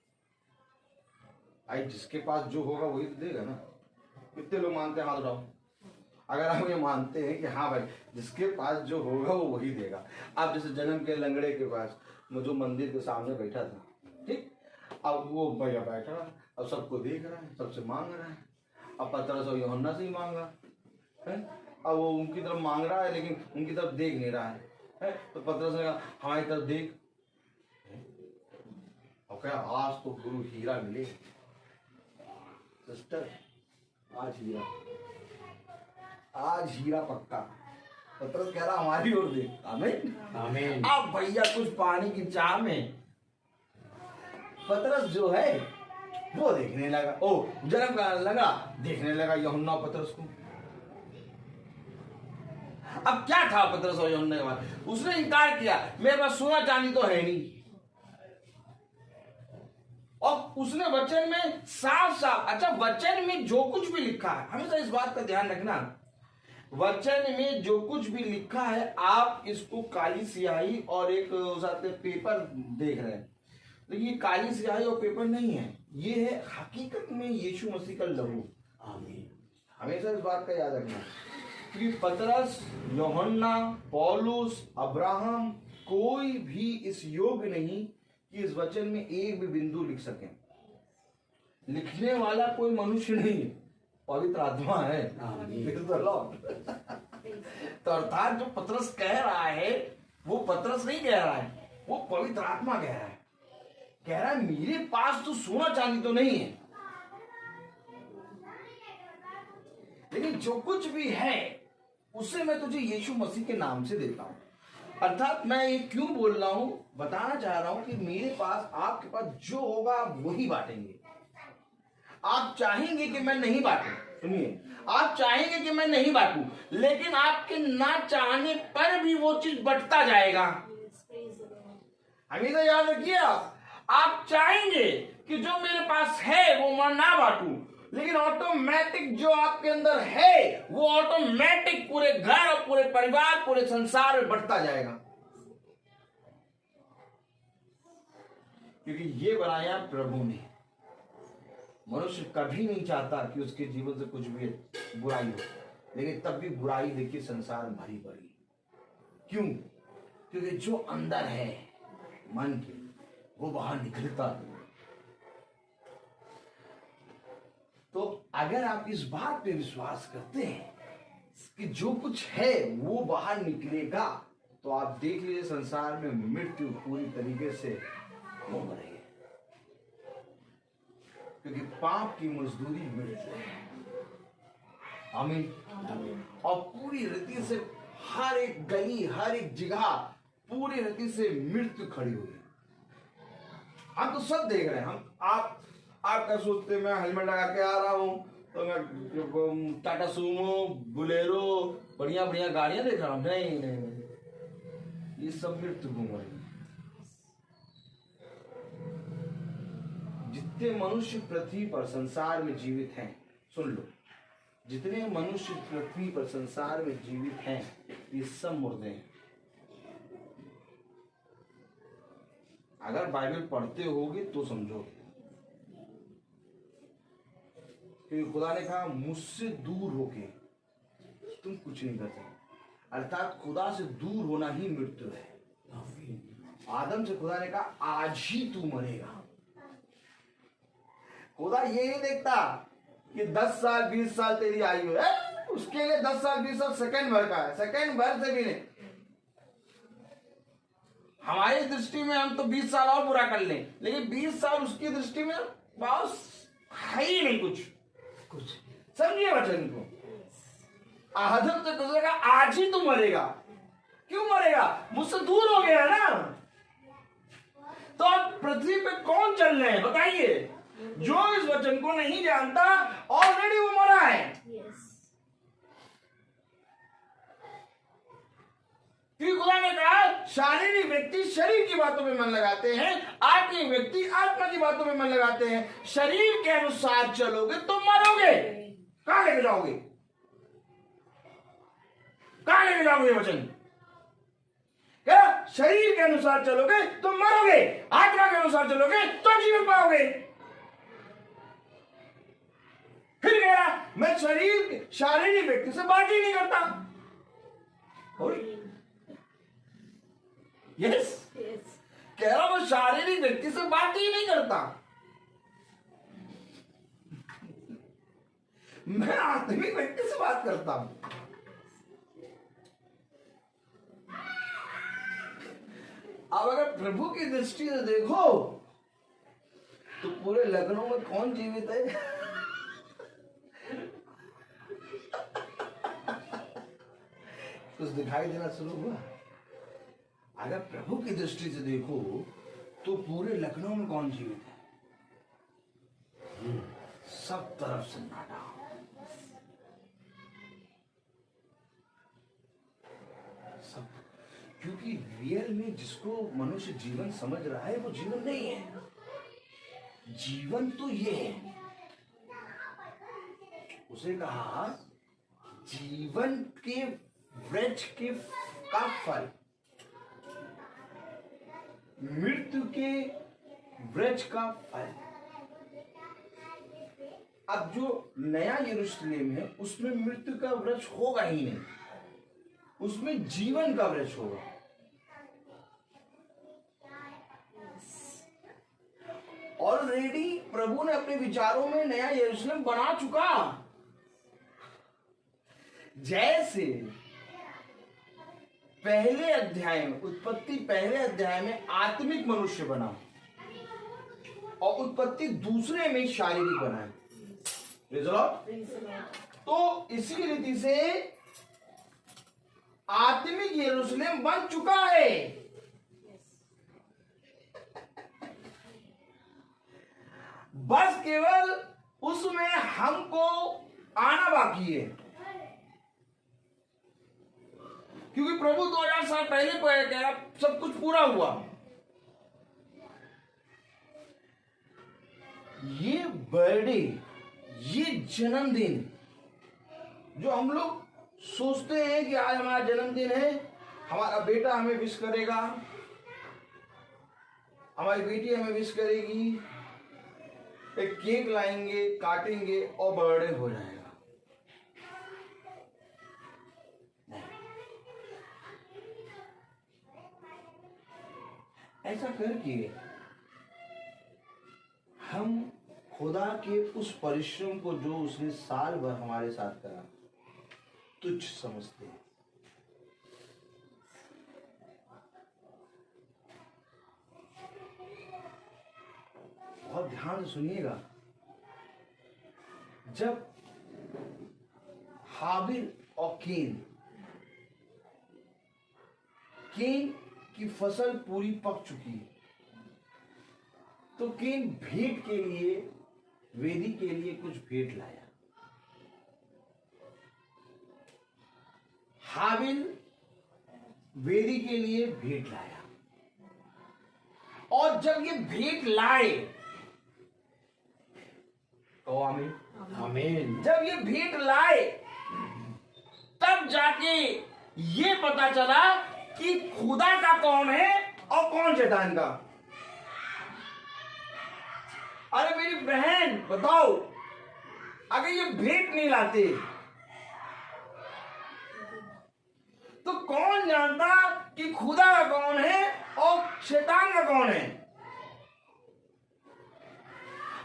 भाई जिसके पास जो होगा वही तो देगा ना। कितने लोग मानते हैं? हाथ उठाओ अगर हम ये मानते हैं कि हाँ भाई जिसके पास जो होगा वो वही देगा। अब जैसे जन्म के लंगड़े के पास, वो जो मंदिर के सामने बैठा था, ठीक, अब वो भैया बैठा, अब सबको देख रहा है, सबसे मांग रहा है। अब पतरस और यूहन्ना से ही मांगा है। अब वो उनकी तरफ मांग रहा है लेकिन उनकी तरफ देख नहीं रहा है। तो पतरस ने कहा हमारी तरफ देख। और क्या आज तो गुरु हीरा मिले सिस्टर, आज हीरा, आज हीरा पक्का। पतरस कह रहा हमारी ओर देख। आमीन आमीन। अब भैया कुछ पानी की चाह में पतरस जो है वो देखने लगा, ओ जन्म का लगा, देखने लगा यूहन्ना पतरस को। अब क्या था पतरस और यूहन्ना के बाद? उसने इनकार किया, मेरे पास सोना चांदी तो है नहीं। और उसने वचन में साफ साफ, अच्छा वचन में जो कुछ भी लिखा है, हमेशा इस बात का ध्यान रखना, वचन में जो कुछ भी लिखा है आप इसको काली स्याही और एक साथ पेपर देख रहे हैं, लेकिन ये काली स्याही और पेपर नहीं है, ये है हकीकत में यीशु मसीह का लहू। आमीन। हमेशा इस बात का याद रखना, क्योंकि पतरस, यूहन्ना, पौलुस, अब्राहम कोई भी इस योग्य नहीं कि इस वचन में एक भी बिंदु लिख सकें। लिखने वाला कोई मनुष्य नहीं, पवित्र आत्मा है। तो अर्थात जो पतरस कह रहा है वो पतरस नहीं कह रहा है, वो पवित्र आत्मा कह रहा है। कह रहा है मेरे पास तो सोना चांदी तो नहीं है, लेकिन जो कुछ भी है उसे मैं तुझे यीशु मसीह के नाम से देता हूं। अर्थात मैं ये क्यों बोल रहा हूं, बताना चाह रहा हूं कि मेरे पास, आपके पास जो होगा आप वही बांटेंगे। आप चाहेंगे कि मैं नहीं बांटूं, सुनिए, आप चाहेंगे कि मैं नहीं बांटूं, लेकिन आपके ना चाहने पर भी वो चीज बढ़ता जाएगा। हमेशा याद रखिए, आप चाहेंगे कि जो मेरे पास है वो मैं ना बांटूं, लेकिन ऑटोमेटिक जो आपके अंदर है वो ऑटोमेटिक पूरे घर और पूरे परिवार, पूरे संसार में बढ़ता जाएगा। क्योंकि ये बनाया प्रभु ने। मनुष्य कभी नहीं चाहता कि उसके जीवन से कुछ भी बुराई हो, लेकिन तब भी बुराई देखिए संसार में भरी पड़ी। क्यों? क्योंकि जो अंदर है मन के वो बाहर निकलता है। तो अगर आप इस बात पे विश्वास करते हैं कि जो कुछ है वो बाहर निकलेगा, तो आप देख लीजिए संसार में मृत्यु पूरी तरीके से हो रही है, क्योंकि पाप की मजदूरी मृत्यु है। आमीन। और पूरी रीति से हर एक गली, हर एक जगह पूरी रीति से मृत्यु खड़ी हुई है। हम तो सब देख रहे हैं। आप क्या सोचते हैं? मैं हेलमेट लगा के आ रहा हूँ तो मैं टाटा सूमो, बुलेरो, बढ़िया बढ़िया गाड़ियां देख रहा हूँ? नहीं नहीं नहीं, ये सब मृत्यु घूम रही है। जितने मनुष्य पृथ्वी पर संसार में जीवित हैं, सुन लो, जितने मनुष्य पृथ्वी पर संसार में जीवित हैं ये सब मुर्दे हैं। अगर बाइबल पढ़ते होगे तो समझोगे, क्योंकि खुदा ने कहा मुझसे दूर होके तुम कुछ नहीं कर सकते। अर्थात खुदा से दूर होना ही मृत्यु है। आदम से खुदा ने कहा आज ही तू मरेगा। खुदा ये नहीं देखता कि 10 साल 20 साल तेरी आयु है, उसके लिए 10 साल 20 साल सेकंड भर का है, सेकंड भर से भी नहीं। हमारी दृष्टि में हम तो 20 साल और बुरा कर लें, लेकिन 20 साल उसकी दृष्टि में बस है ही नहीं कुछ। समझिए वचन को। आदम से गुजरेगा आज ही तू मरेगा। क्यों मरेगा? मुझसे दूर हो गया ना। तो अब पृथ्वी पे कौन चल रहे हैं बताइए? जो इस वचन को नहीं जानता ऑलरेडी वो मरा है। क्योंकि खुदा ने कहा शारीरिक व्यक्ति शरीर की बातों में मन लगाते हैं, आत्मिक व्यक्ति आत्मा की बातों में मन लगाते हैं। शरीर के अनुसार चलोगे तो मरोगे। कहां लेके जाओगे? कहां लेके जाओगे ये वचन? क्या शरीर के अनुसार चलोगे तो मरोगे, आत्मा के अनुसार चलोगे तो जीवन पाओगे। फिर कह रहा मैं शारीरिक व्यक्ति से बात ही नहीं करता। यस, कह रहा मैं शारीरिक व्यक्ति से बात ही नहीं करता, मैं आत्मिक व्यक्ति से बात करता हूं। अब अगर प्रभु की दृष्टि से देखो तो पूरे लखनऊ में कौन जीवित है? कुछ दिखाई देना शुरू हुआ? अगर प्रभु की दृष्टि से देखो तो पूरे लखनऊ में कौन जीवित है? सब तरफ सन्नाटा। सब, क्योंकि रियल में जिसको मनुष्य जीवन समझ रहा है वो जीवन नहीं है। जीवन तो ये है, उसे कहा जीवन के वृक्ष के का फल, मृत्यु के वृक्ष का फल। अब जो नया यरूशलेम है उसमें मृत्यु का वृक्ष होगा ही नहीं, उसमें जीवन का वृक्ष होगा। ऑलरेडी प्रभु ने अपने विचारों में नया यरूशलेम बना चुका। जैसे पहले अध्याय में, उत्पत्ति पहले अध्याय में आत्मिक मनुष्य बना और उत्पत्ति दूसरे में शारीरिक बना है। तो इसी रीति से आत्मिक यरूशलेम बन चुका है। बस केवल उसमें हमको आना बाकी है, क्योंकि प्रभु 2000 साल पहले कह रहा सब कुछ पूरा हुआ। ये बर्थडे, ये जन्मदिन जो हम लोग सोचते हैं कि आज हमारा जन्मदिन है, हमारा बेटा हमें विश करेगा, हमारी बेटी हमें विश करेगी, एक केक लाएंगे, काटेंगे और बर्थडे हो जाएगा। ऐसा करके हम खुदा के उस परिश्रम को जो उसने साल भर हमारे साथ करा तुच्छ समझते हैं। बहुत ध्यान से सुनिएगा, जब हाबिल और केन की फसल पूरी पक चुकी, तो केन भेंट के लिए, वेदी के लिए कुछ भेंट लाया। हाबिल वेदी के लिए भेंट लाया, और जब ये भेंट लाए तो आमीन आमीन। जब ये भेंट लाए तब जाके ये पता चला कि खुदा का कौन है और कौन शैतान का। अरे मेरी बहन बताओ, अगर ये भेंट नहीं लाते तो कौन जानता कि खुदा का कौन है और शैतान का कौन है।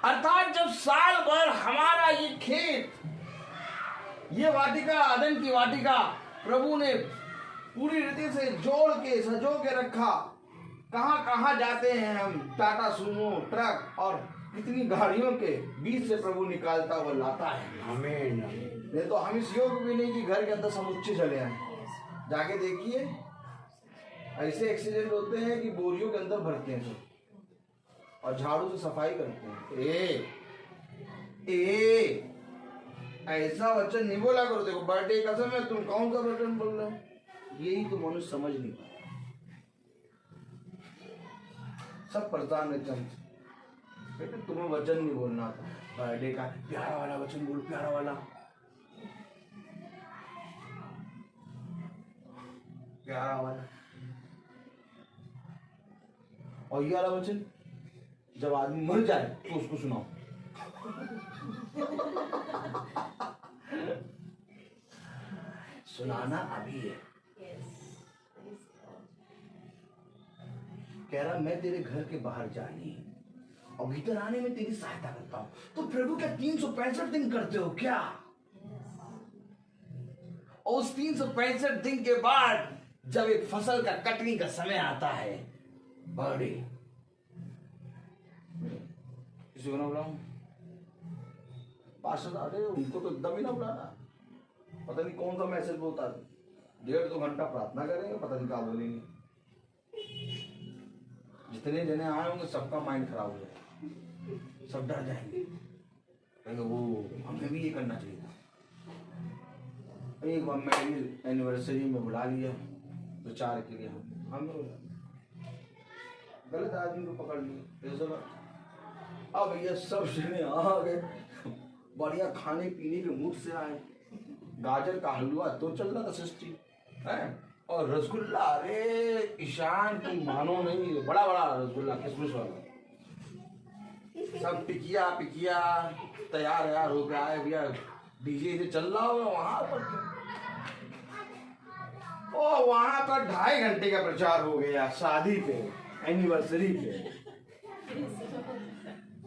अर्थात जब साल भर हमारा ये खेत, ये वाटिका, आदम की वाटिका प्रभु ने पूरी रीति से जोड़ के सजो के रखा। कहां कहां जाते हैं हम, टाटा सुमो, ट्रक और कितनी गाड़ियों के बीच से प्रभु निकालता हुआ लाता है। आमीन। नहीं तो हम इस योग भी नहीं कि घर के अंदर समुच्चे चले आए। जाके देखिए, ऐसे एक्सीडेंट होते हैं कि बोरियों के अंदर भरते हैं सब और झाड़ू से सफाई करते हैं। ऐसा वचन नहीं बोला करो। देखो बर्थडे कसम है, तुम कौन सा वचन बोल रहे हो? यही तो मनुष्य समझ नहीं पाया। सब परेशान रहते हैं। बेटे तुम्हें वचन नहीं बोलना था, बर्थडे का प्यारा वाला वचन बोल, प्यारा वाला, प्यारा वाला। और ये वाला वचन जब आदमी मर जाए तो उसको सुनाओ। सुनाना अभी है। कह रहा मैं तेरे घर के बाहर जाने और भीतर आने में तेरी सहायता करता हूं। तो प्रभु क्या 365 दिन करते हो क्या? और उस 365 दिन के बाद जब एक फसल का कटनी का समय आता है, बर्थडे, किसी को ना बुलाऊं? पास्टर अरे उनको तो एकदम ही ना बुलाना, पता नहीं कौन सा मैसेज बोलता है, 1.5-2 घंटा प्रार्थना करेंगे, पता नहीं क्या बोलेंगे। जितने जने आए होंगे सबका माइंड खराब हो जाएगा, सब डर जाएंगे, कहेंगे वो हमें भी ये करना चाहिए था। एक बार मैं एनिवर्सरी में बुला लिया प्रचार के लिए, हम गलत आदमी को पकड़ लिया। अब ये सब जने आ गए, बढ़िया खाने पीने के मूड से आए, गाजर का हलवा तो चल रहा था सृष्टि है, और रसगुल्ला, अरे ईशान तुम मानो नहीं, बड़ा बड़ा रसगुल्ला किशमिश वाला, सब टिकिया पिकिया तैयार यार हो गया है भैया, डीजे से चल रहा होगा वहां पर। ओ वहां पर 2.5 घंटे का प्रचार हो गया शादी पे, एनिवर्सरी पे।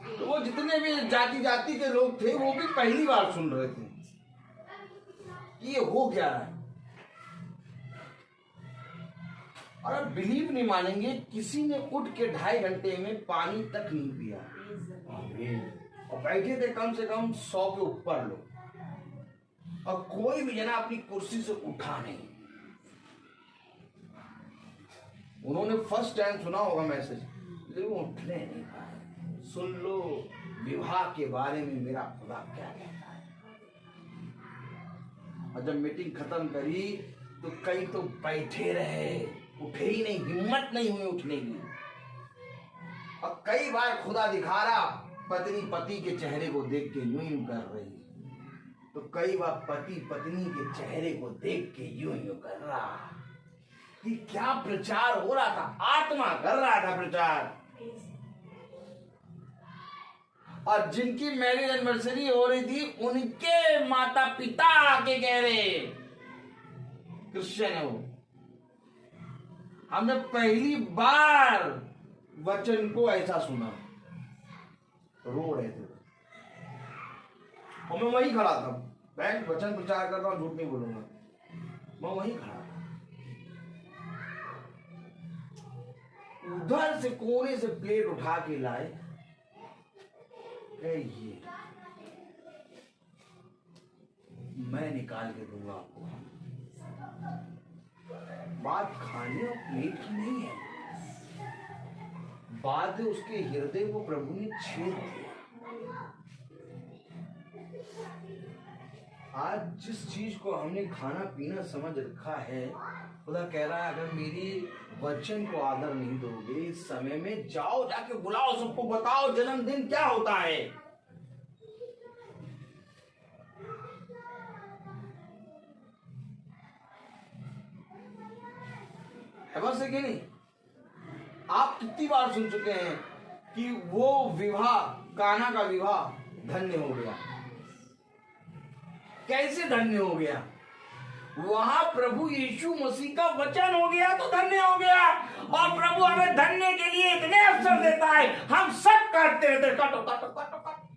तो वो जितने भी जाति के लोग थे वो भी पहली बार सुन रहे थे कि ये हो क्या है। और आप बिलीव नहीं मानेंगे, किसी ने उठ के 2.5 घंटे में पानी तक नहीं पिया, और बैठे थे कम से कम 100 के ऊपर लोग, और कोई भी जना अपनी कुर्सी से उठा नहीं। उन्होंने फर्स्ट टाइम सुना होगा मैसेज, लेकिन वो उठने नहीं पाए। सुन लो विवाह के बारे में मेरा खुदा क्या कहता है। और जब मीटिंग खत्म करी तो कई तो बैठे रहे, उठे ही नहीं, हिम्मत नहीं हुई उठने की। और कई बार खुदा दिखा रहा पत्नी पति के चेहरे को देख के यूं यूं कर रही, तो कई बार पति पत्नी के चेहरे को देख के यूं यूं कर रहा कि क्या प्रचार हो रहा था, आत्मा कर रहा था प्रचार। और जिनकी मैरिज एनिवर्सरी हो रही थी उनके माता पिता आके कह रहे, क्रिश्चियन है वो, हमने पहली बार वचन को ऐसा सुना, रो रहे थे। और मैं वहीं खड़ा था, मैं वचन प्रचार कर रहा हूं, झूठ नहीं बोलूंगा, मैं वहीं खड़ा था। उधर से कोने से प्लेट उठा के लाए, ये मैं निकाल के दूंगा आपको। बात खाने और प्लेट की नहीं है, बात है उसके हृदय को प्रभु ने छेद दिया। आज जिस चीज को हमने खाना पीना समझ रखा है, खुदा कह रहा है अगर मेरी वचन को आदर नहीं दोगे, इस समय में जाओ, जाके बुलाओ, सबको बताओ जन्मदिन क्या होता है। बस है कि नहीं? आप कितनी बार सुन चुके हैं कि वो विवाह, काना का विवाह धन्य हो गया। कैसे धन्य हो गया? वहां प्रभु यीशु मसीह का वचन हो गया तो धन्य हो गया। और प्रभु हमें धन्य के लिए इतने अवसर देता है, हम सब काटते रहते, काटो काटो काटो काटो।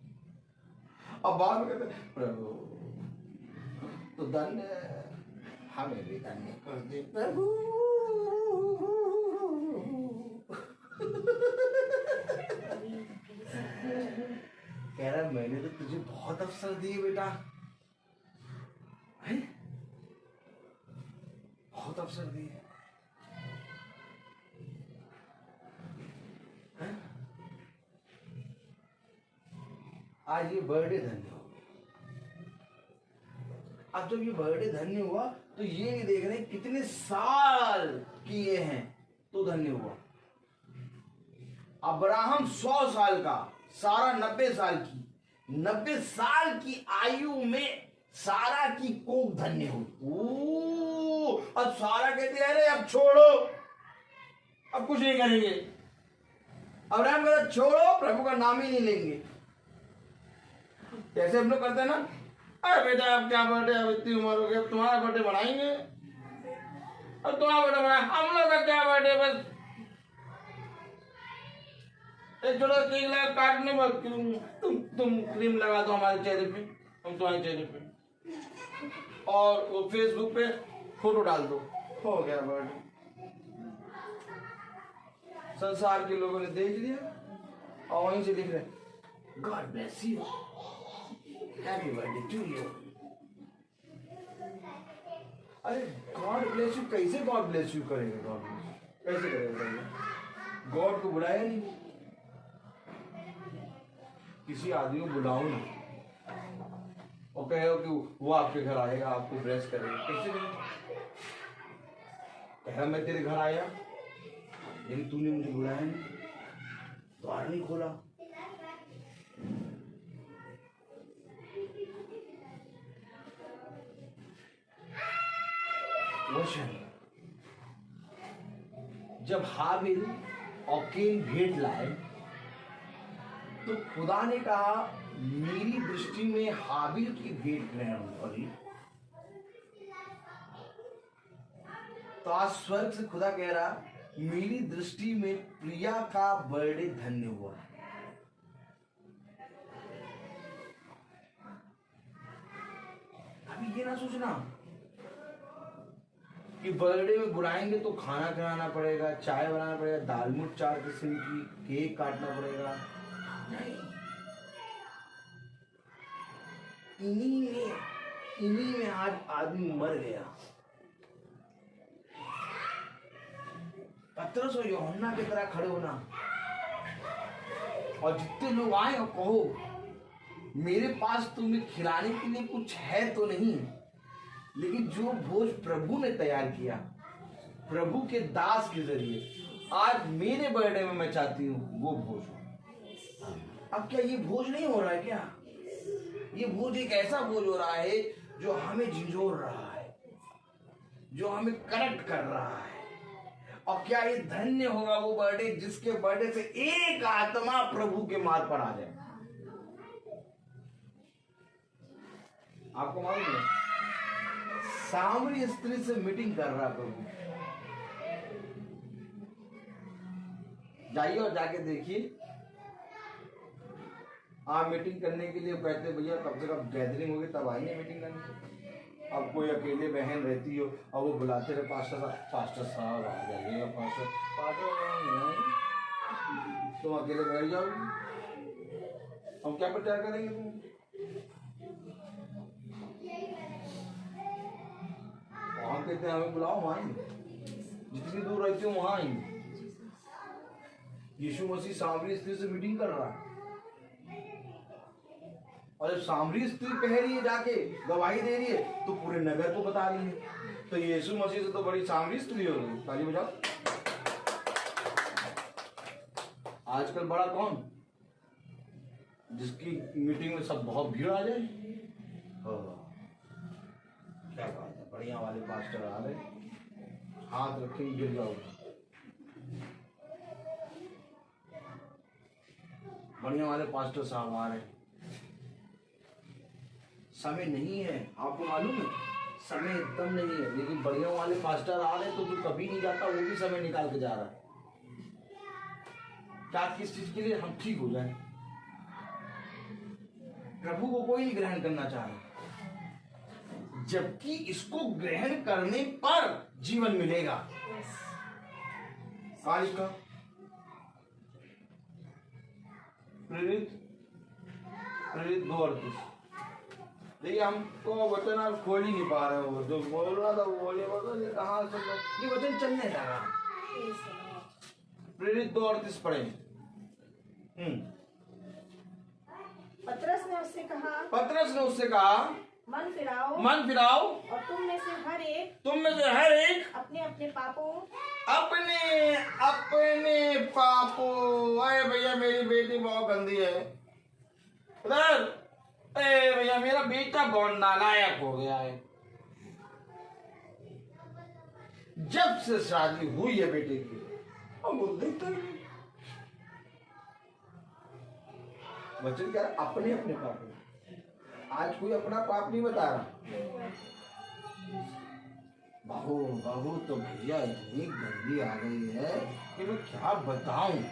अब बाद में कहते प्रभु तो धन्य, हमें भी धन्य कर दे प्रभु। कह रहा मैंने तो तुझे बहुत अवसर दिए बेटा, है? बहुत अवसर दिए, आज ये बर्थडे धन्य हो गया। अब जब ये बर्थडे धन्य हुआ तो ये नहीं देख रहे कितने साल किए हैं तो धन्य हुआ। अब्राहम 100 साल का, सारा 90 साल की। 90 साल की आयु में सारा की कोख धन्य हुई। अब सारा कहती है अरे अब छोड़ो, अब कुछ नहीं करेंगे। अब्राहम कहता छोड़ो, प्रभु का नाम ही नहीं लेंगे। जैसे हम लोग करते हैं ना, अरे बेटा अब क्या बर्थडे, अब इतनी उम्र हो गई, अब तुम्हारा बर्थडे बनाएंगे, अब तुम्हारा बर्थडे बनाए, हम लोग का क्या बर्थडे, बस एक छोटा केक लगा काटने में तुम क्रीम लगा दो हमारे चेहरे पे, हम तुम्हारे चेहरे पे, और वो फेसबुक पे फोटो डाल दो, हो गया बर्थडे। संसार के लोगों ने देख लिया और वहीं से लिख रहे God bless you, happy birthday to you. अरे गॉड ब्लेस यू कैसे गॉड ब्लेस यू करेंगे? गॉड कैसे करेंगे? गॉड को बुलाया नहीं। किसी आदमी को बुलाओ ना और कहो कि वो आपके घर आएगा, आपको ब्लेस करेगा, कैसे करेगा? कह मैं तेरे घर आया लेकिन तूने मुझे बुलाया नहीं, द्वार नहीं खोला। वचन जब हाबिल और केन भेंट लाए तो खुदा ने कहा मेरी दृष्टि में हाबिल की भेंट ग्रहण करी। तो आज स्वर्ग से खुदा कह रहा मेरी दृष्टि में प्रिया का बर्थडे धन्य हुआ। अभी ये ना सोचना कि बर्थडे में बुलाएंगे तो खाना खिलाना पड़ेगा, चाय बनाना पड़ेगा, दाल मुठ 4 किस्म की, केक काटना पड़ेगा। नहीं, इन्हीं में आज आदमी मर गया। पतरस और यूहन्ना की तरह खड़े होना और जितने लोग आए और कहो मेरे पास तुम्हें खिलाने के लिए कुछ है तो नहीं, लेकिन जो भोज प्रभु ने तैयार किया प्रभु के दास के जरिए आज मेरे बर्थडे में मैं चाहती हूँ वो भोज हो। अब क्या ये भोज नहीं हो रहा है? क्या ये भोज एक ऐसा भोज हो रहा है जो हमें झिझोर रहा है, जो हमें कनेक्ट कर रहा है। और क्या ये धन्य होगा वो बर्थडे जिसके बर्थडे से एक आत्मा प्रभु के मार्ग पर आ जाए। आपको मालूम है सामरी स्त्री से मीटिंग कर रहा प्रभु। जाइए और जाके देखिए। आप मीटिंग करने के लिए कहते भैया कब से कब गैदरिंग होगी तब आएंगे मीटिंग करने। अब कोई अकेले बहन रहती हो और वो बुलाते रहे पास्टर साहब आ जाइएगा, पास्टर तुम अकेले बैठ जाओगे, हम क्या प्रचार करेंगे? तुम वहां कहते हैं हमें बुलाओ, हम आएंगे, जितनी दूर रहती हो वहां आएंगे। यीशु मसीह सामरी स्त्री से मीटिंग कर रहा है और जब सामरी स्त्री कह रही है जाके गवाही दे रही है तो पूरे नगर को बता रही है। तो यीशु मसीह से तो बड़ी सामरी स्त्री हो गई। ताली बजाओ। आजकल बड़ा कौन जिसकी मीटिंग में सब बहुत भीड़ आ जाए? क्या बात है, बढ़िया वाले पास्टर आ रहे, हाथ रखेंगे गिर जाओगे। बढ़िया वाले पास्टर साहब आ रहे। समय नहीं है, आपको मालूम है समय एकदम नहीं है, लेकिन बढ़िया वाले पास्टर आ रहे तो जो कभी नहीं जाता वो भी समय निकाल के जा रहा है। क्या किस चीज के लिए? हम ठीक हो जाए। प्रभु को कोई नहीं ग्रहण करना चाह रहा, जबकि इसको ग्रहण करने पर जीवन मिलेगा। आज का प्रेरित 2:38। देखिए हमको वचन आप खोल ही नहीं पा रहे हो, जो बोल रहा था वो बोले कहाँ से ये वचन चलने लगा। प्रेरित 2:38 पढ़े। पतरस ने उससे कहा मन फिराओ और तुम में से हर एक अपने अपने पापों अपने पापों मेरी बेटी बहुत गंदी है। उधर ए भैया मेरा बेटा बहुत नालायक हो गया है। जब से शादी हुई है बेटे की हम देखते हैं वचन कह रहा अपने अपने पाप में। आज कोई अपना पाप नहीं बता रहा। बहू बहू तो भैया इतनी गंदी आ गई है कि मैं क्या बताऊं।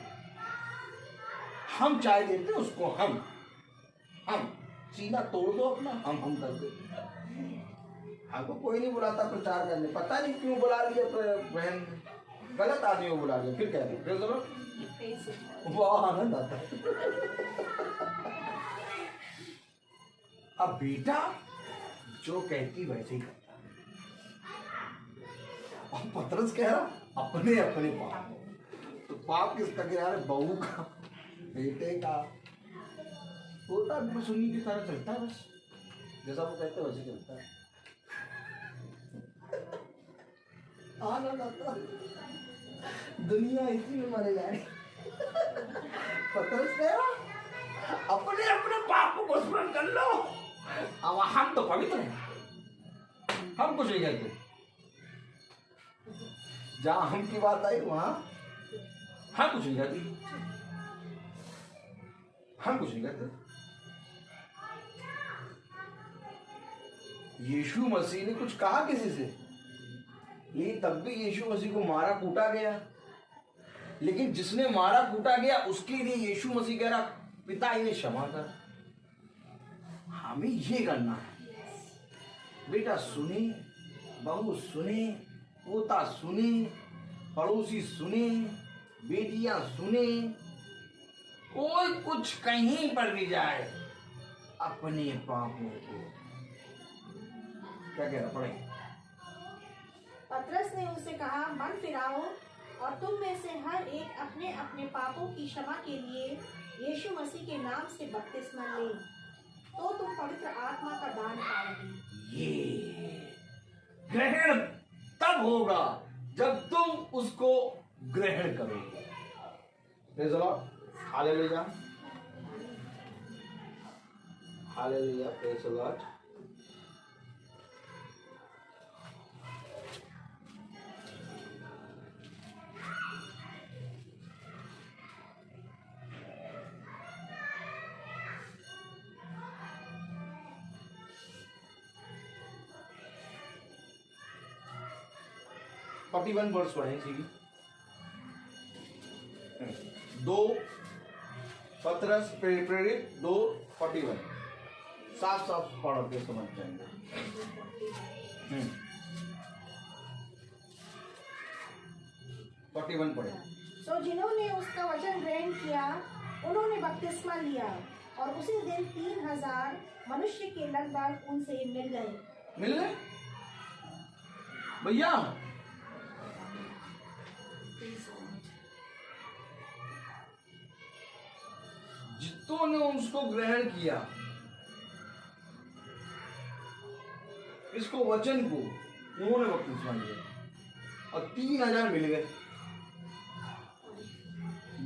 हम चाय देते उसको, हम सीना तोड़ दो अपना, हम कर दो। हमको कोई नहीं बुलाता प्रचार करने, पता नहीं क्यों बुला लिया बहन, गलत आदमी को बुला लिया। फिर कह रहे वाह आनंद आता है। अब बेटा जो कहती वैसे ही करता है। और पतरस कह रहा अपने अपने पाप। तो पाप किसका गिरा रहे? बहू का, बेटे का। होता भी सुन्नी की तरह चलता है, बस जैसा वो कहते हैं वैसे चलता है। आनंद आता है। दुनिया इसी में मारे जा रही। पतरस कह रहा अपने अपने पाप को स्मरण कर लो। अब हम तो पवित्र हैं, हम कुछ नहीं कहते। जहां हम की बात आई वहां हम कुछ नहीं कहते, हम कुछ नहीं कहते। यीशु मसीह ने कुछ कहा किसी से, लेकिन तब भी यीशु मसीह को मारा कूटा गया। लेकिन जिसने मारा कूटा गया उसके लिए यीशु मसीह कह रहा पिता इन्हें क्षमा कर। हमें ये करना है। बेटा सुने, बहू सुने, पोता सुने, पड़ोसी सुने, बेटियां सुने, कोई कुछ कहीं पर भी जाए अपने पापों को क्या कह रहा पढ़े। पतरस ने उनसे कहा मन फिराओ और तुम में से हर एक अपने अपने पापों की क्षमा के लिए यीशु मसीह के नाम से बपतिस्मा ले, तो तुम पवित्र आत्मा का दान पाओगे। ये ग्रहण तब होगा जब तुम उसको ग्रहण करोगे। Praise the Lord, hallelujah, hallelujah, praise the Lord. One वर्ष पढ़े इसी दो पतरस प्रेरित 2:41 साफ साफ पढ़ के समझ जाएंगे। 41 पढ़े। सो जिन्होंने उसका वचन ग्रहण किया उन्होंने बपतिस्मा लिया और उसी दिन 3000 मनुष्य के लगभग उनसे मिल गए। भैया जितों ने उसको ग्रहण किया, इसको वचन को उन्होंने बपतिस्मा लिया और 3000 मिल गए।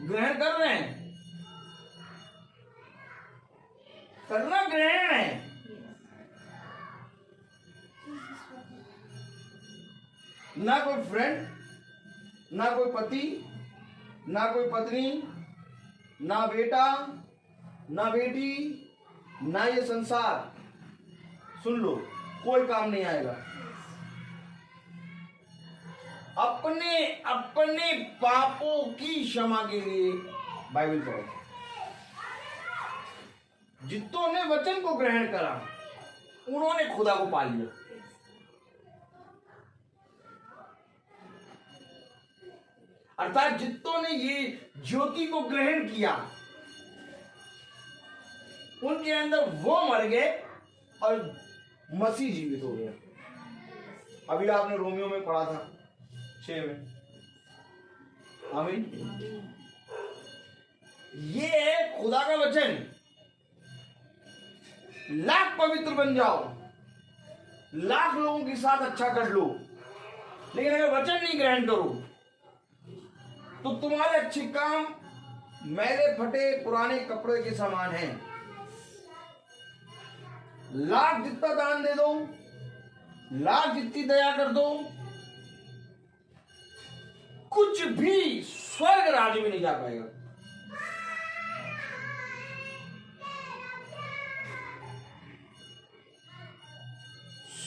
ग्रहण कर रहे हैं, करना ग्रहण है। ना कोई फ्रेंड, ना कोई पति, ना कोई पत्नी, ना बेटा, ना बेटी, ना ये संसार, सुन लो कोई काम नहीं आएगा। अपने अपने पापों की क्षमा के लिए बाइबल पढ़ो। जितों ने वचन को ग्रहण करा उन्होंने खुदा को पा लिया। अर्थात जितों ने ये ज्योति को ग्रहण किया उनके अंदर वो मर गए और मसीह जीवित हो गया। अभी आपने रोमियो में पढ़ा था 6 में। आमीन। ये है खुदा का वचन। लाख पवित्र बन जाओ, लाख लोगों के साथ अच्छा कर लो, लेकिन अगर वचन नहीं ग्रहण करो तो तुम्हारे अच्छे काम मैले फटे पुराने कपड़े के समान हैं। लाख जितना दान दे दो, लाख जितनी दया कर दो, कुछ भी स्वर्ग राज्य में नहीं जा पाएगा।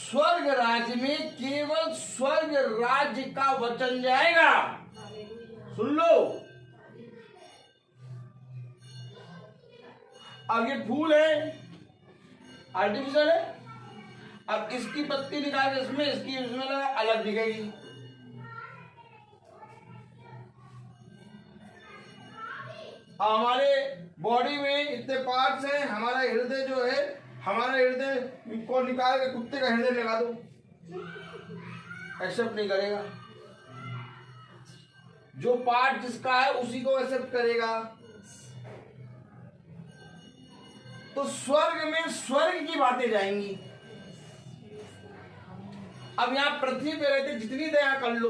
स्वर्ग राज्य में केवल स्वर्ग राज्य का वचन जाएगा। सुन लो, अब ये फूल है, आर्टिफिशियल है। अब इसकी पत्ती निकाल के इसमें, इसकी इसमें लगा, अलग दिखेगी। हमारे बॉडी में इतने पार्ट्स हैं, हमारा हृदय जो है, हमारा हृदय को निकाल के कुत्ते का हृदय लगा दो, एक्सेप्ट नहीं करेगा। जो पार्ट जिसका है उसी को एक्सेप्ट करेगा। तो स्वर्ग में स्वर्ग की बातें जाएंगी। अब यहां पृथ्वी पे रहते जितनी दया कर लो,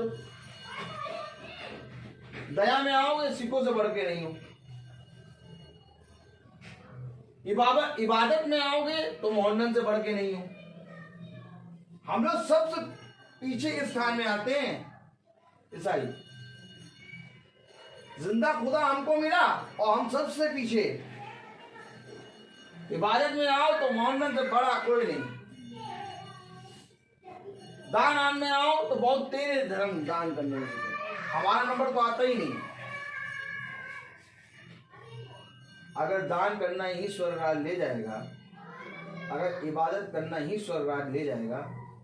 दया में आओगे सिक्कों से बढ़ के नहीं हो। इबादत में आओगे तो मोहम्मद से बढ़ के नहीं हो। हम लोग सबसे पीछे के स्थान में आते हैं ईसाई। जिंदा खुदा हमको मिला और हम सबसे पीछे। इबादत में आओ तो मोहम्मद से बड़ा कोई नहीं। दान में आओ तो बहुत तेरे धर्म दान करने में, हमारा नंबर तो आता ही नहीं। अगर दान करना ही स्वर्गराज ले जाएगा, अगर इबादत करना ही स्वर्गराज ले जाएगा,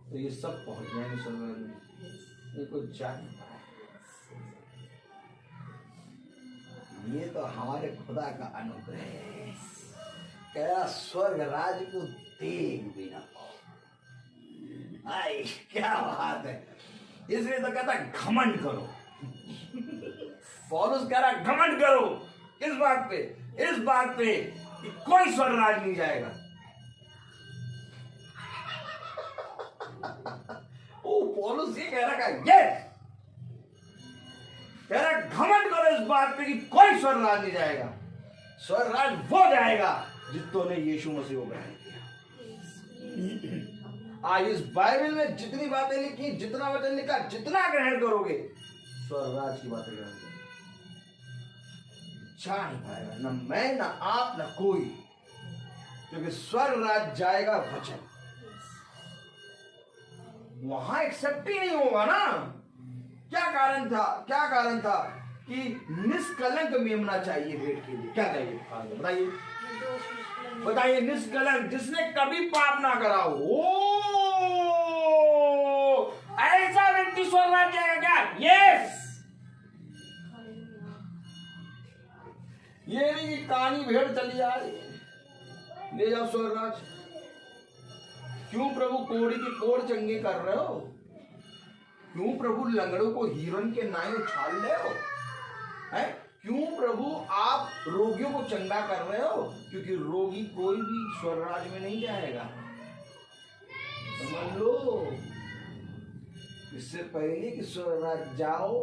तो ये सब पहुंच जाएंगे स्वर्गराज में। ये कुछ जा नहीं पाए। ये तो हमारे खुदा का अनुग्रह है। क्या स्वर्गराज को देख भी ना पाओ। आई क्या बात है। इसलिए तो कहता घमंड करो। पौलुस कह रहा घमंड करो इस बात पे कि कोई स्वर्गराज नहीं जाएगा। ओ पौलुस ये कह रहा है, कह रहा घमंड करो इस बात पे कि कोई स्वर्गराज नहीं जाएगा। स्वर्गराज वो जाएगा जितनों ने यीशु मसीह को ग्रहण किया। आज इस बाइबल में जितनी बातें लिखी, जितना वचन लिखा, जितना ग्रहण करोगे स्वर्गराज की बातें ग्रहण करोगे। जा नहीं पाएगा, न मैं, न आप, न कोई, क्योंकि स्वर्गराज जाएगा वचन, वहां एक्सेप्ट ही नहीं होगा ना। क्या कारण था कि निष्कलंक मेमना चाहिए भेंट के लिए। क्या चाहिए बताइए निष्कलंक, जिसने कभी पाप ना करा हो। ऐसा व्यक्ति स्वर्गराज जाएगा क्या? यस। ये नहीं कि कहानी भेड़ चली आ रही है, ले जाओ स्वर्गराज। क्यों प्रभु कोड़ी के कोड़ चंगे कर रहे हो? क्यों प्रभु लंगड़ों को हिरन के नाई उछाल रहे हो? है क्यों प्रभु आप रोगियों को चंगा कर रहे हो? क्योंकि रोगी कोई भी स्वर्गराज में नहीं जाएगा। समझ लो, इससे पहले कि स्वर्गराज जाओ,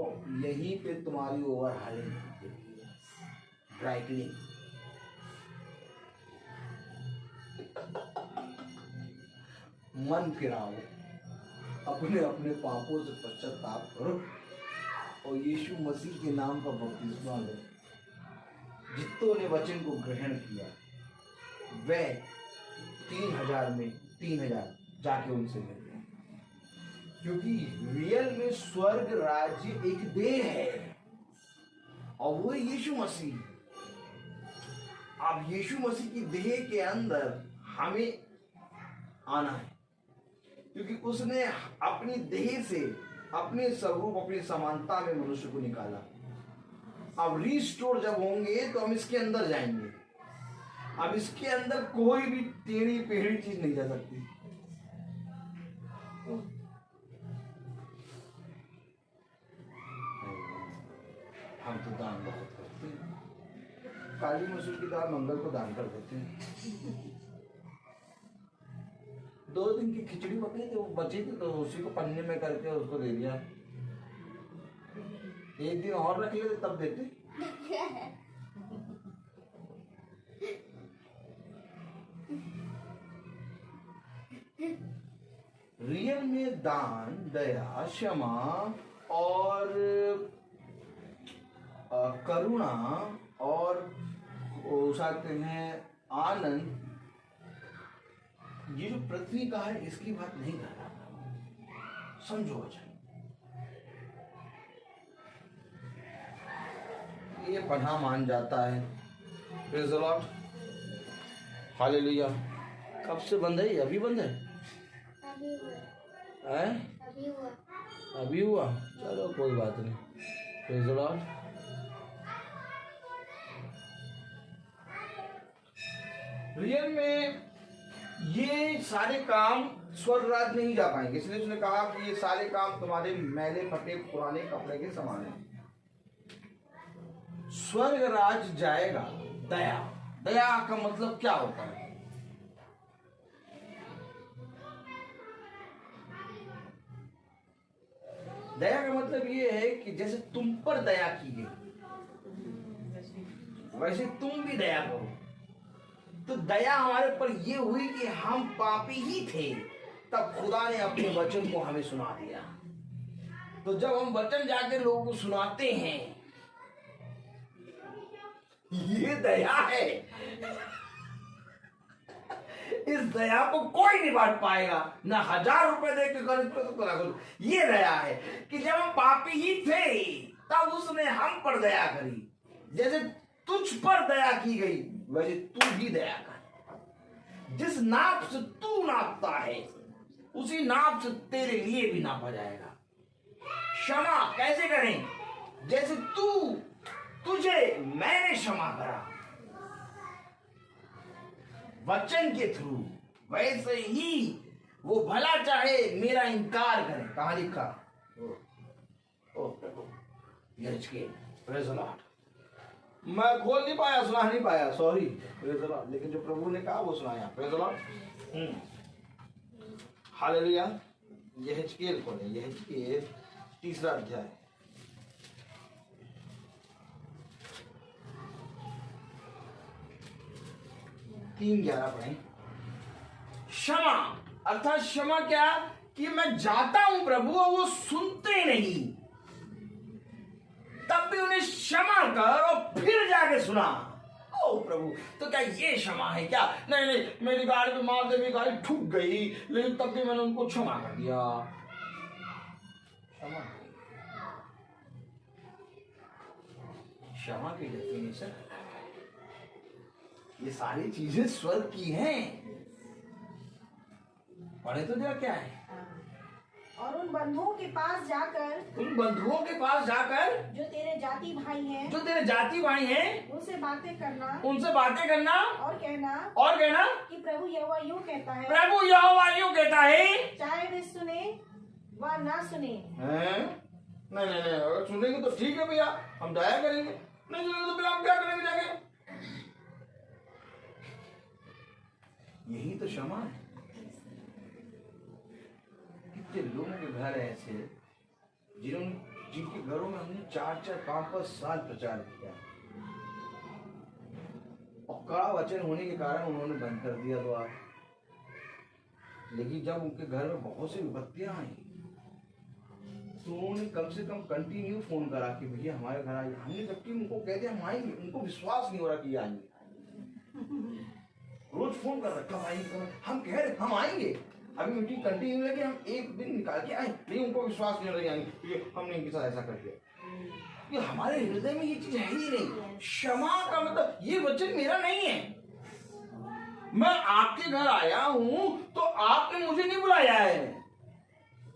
यहीं पे तुम्हारी ओवरहालिंग, ड्राई क्लीन। मन फिराओ, अपने अपने पापों से पश्चाताप करो और यीशु मसीह के नाम का बपतिस्मा लो। जितनों ने वचन को ग्रहण किया वे 3000 में 3000 जाके उनसे मिले, क्योंकि रियल में स्वर्ग राज्य एक देह है और वो यीशु मसीह। अब यीशु मसीह की देह के अंदर हमें आना है, क्योंकि उसने अपनी देह से, अपने स्वरूप, अपनी समानता में मनुष्य को निकाला। अब रिस्टोर जब होंगे तो हम इसके अंदर जाएंगे। अब इसके अंदर कोई भी टेढ़ी पेढ़ी चीज नहीं जा सकती। हम तो दान बहुत करते हैं, काली मसूर की दाल मंगल को दान कर देते हैं। 2 दिन की खिचड़ी पकी थी, वो बची थी तो उसी को पन्ने में करके उसको दे दिया। 1 दिन और रख लेते तब देते। रियल में दान, दया, क्षमा और करुणा और वो कहते हैं आनंद, ये जो पृथ्वी का है इसकी बात नहीं कर रहा। समझो वचन, ये पढ़ा मान जाता है। Praise the Lord, hallelujah. कब से बंद है? अभी बंद है? अभी हुआ। हैं? अभी हुआ। अभी हुआ? चलो कोई बात नहीं। Praise the Lord. रियल में ये सारे काम स्वर्ग राज नहीं जा पाएंगे, इसलिए उसने कहा कि ये सारे काम तुम्हारे मैले फटे पुराने कपड़े के समान है। स्वर्ग राज जाएगा दया। दया का मतलब क्या होता है? दया का मतलब ये है कि जैसे तुम पर दया की गई वैसे तुम भी दया करो। तो दया हमारे ऊपर ये हुई कि हम पापी ही थे, तब खुदा ने अपने वचन को हमें सुना दिया। तो जब हम वचन जाके लोगों को सुनाते हैं, ये दया है। इस दया को कोई नहीं बांट पाएगा, ना 1000 रुपए दे के कर। ये दया है कि जब हम पापी ही थे तब उसने हम पर दया करी। जैसे तुझ पर दया की गई वैसे तू भी दया कर। जिस नाप से तू नापता है उसी नाप से तेरे लिए भी नापा जाएगा। क्षमा कैसे करें? जैसे तुझे मैंने क्षमा करा वचन के थ्रू, वैसे ही वो भला चाहे मेरा इनकार करे। कहां लिखा? ओ प्रभु, प्रेज़ द लॉर्ड। मैं खोल नहीं पाया, सुना नहीं पाया, सॉरी। Praise the Lord. लेकिन जो प्रभु ने कहा वो सुनाया। Praise the Lord. हालेलुया। यहेजकेल खोले, यहेजकेल 3 अध्याय। 3:11 पढ़ें। क्षमा अर्थात क्षमा क्या? कि मैं जाता हूं प्रभु और वो सुनते नहीं, तब भी उन्हें क्षमा कर और फिर जाके सुना। ओ प्रभु, तो क्या ये क्षमा है क्या? नहीं नहीं, मेरी गाड़ी पे मार दे, मेरी गाड़ी ठुक गई, लेकिन तब भी मैंने उनको क्षमा कर दिया। क्षमा, क्षमा की डेफिनेशन, ये सारी चीजें स्वर्ग की हैं। पढ़े तो जरा क्या है? और उन बंधुओं के पास जाकर जो तेरे जाति भाई हैं उनसे बातें करना और कहना कि प्रभु यहोवा यूं कहता है, चाहे वे सुने व ना सुने। नहीं, अगर सुनेंगे तो ठीक है भैया, हम दया करेंगे। नहीं सुनेंगे तो फिर हम क्या करेंगे जाके? यही तो क्षमा है। कितने लोगों के घर ऐसे जिनके घरों में हमने 4-4, 5-5 साल प्रचार किया और कड़ा वचन होने के कारण उन्होंने बंद कर दिया द्वार। लेकिन जब उनके घर में बहुत सी विपत्तियां आई तो उन्होंने कम से कम कंटिन्यू फोन करा कि भैया हमारे घर आइए। हमने जबकि उनको कहते हम आएंगे, उनको विश्वास नहीं हो रहा कि ये आएंगे। रोज फोन कर रहा, कब आएंगे? हम कह रहे हम आएंगे, अभी मीटिंग कंटिन्यू लगे, हम एक दिन निकाल के आए, लेकिन उनको विश्वास नहीं हो रहा आएंगे, हमने इनके साथ ऐसा कर दिया। ये हमारे हृदय में ये चीज है ही नहीं। क्षमा का मतलब ये वचन मेरा नहीं है। मैं आपके घर आया हूं तो आपने मुझे नहीं बुलाया है,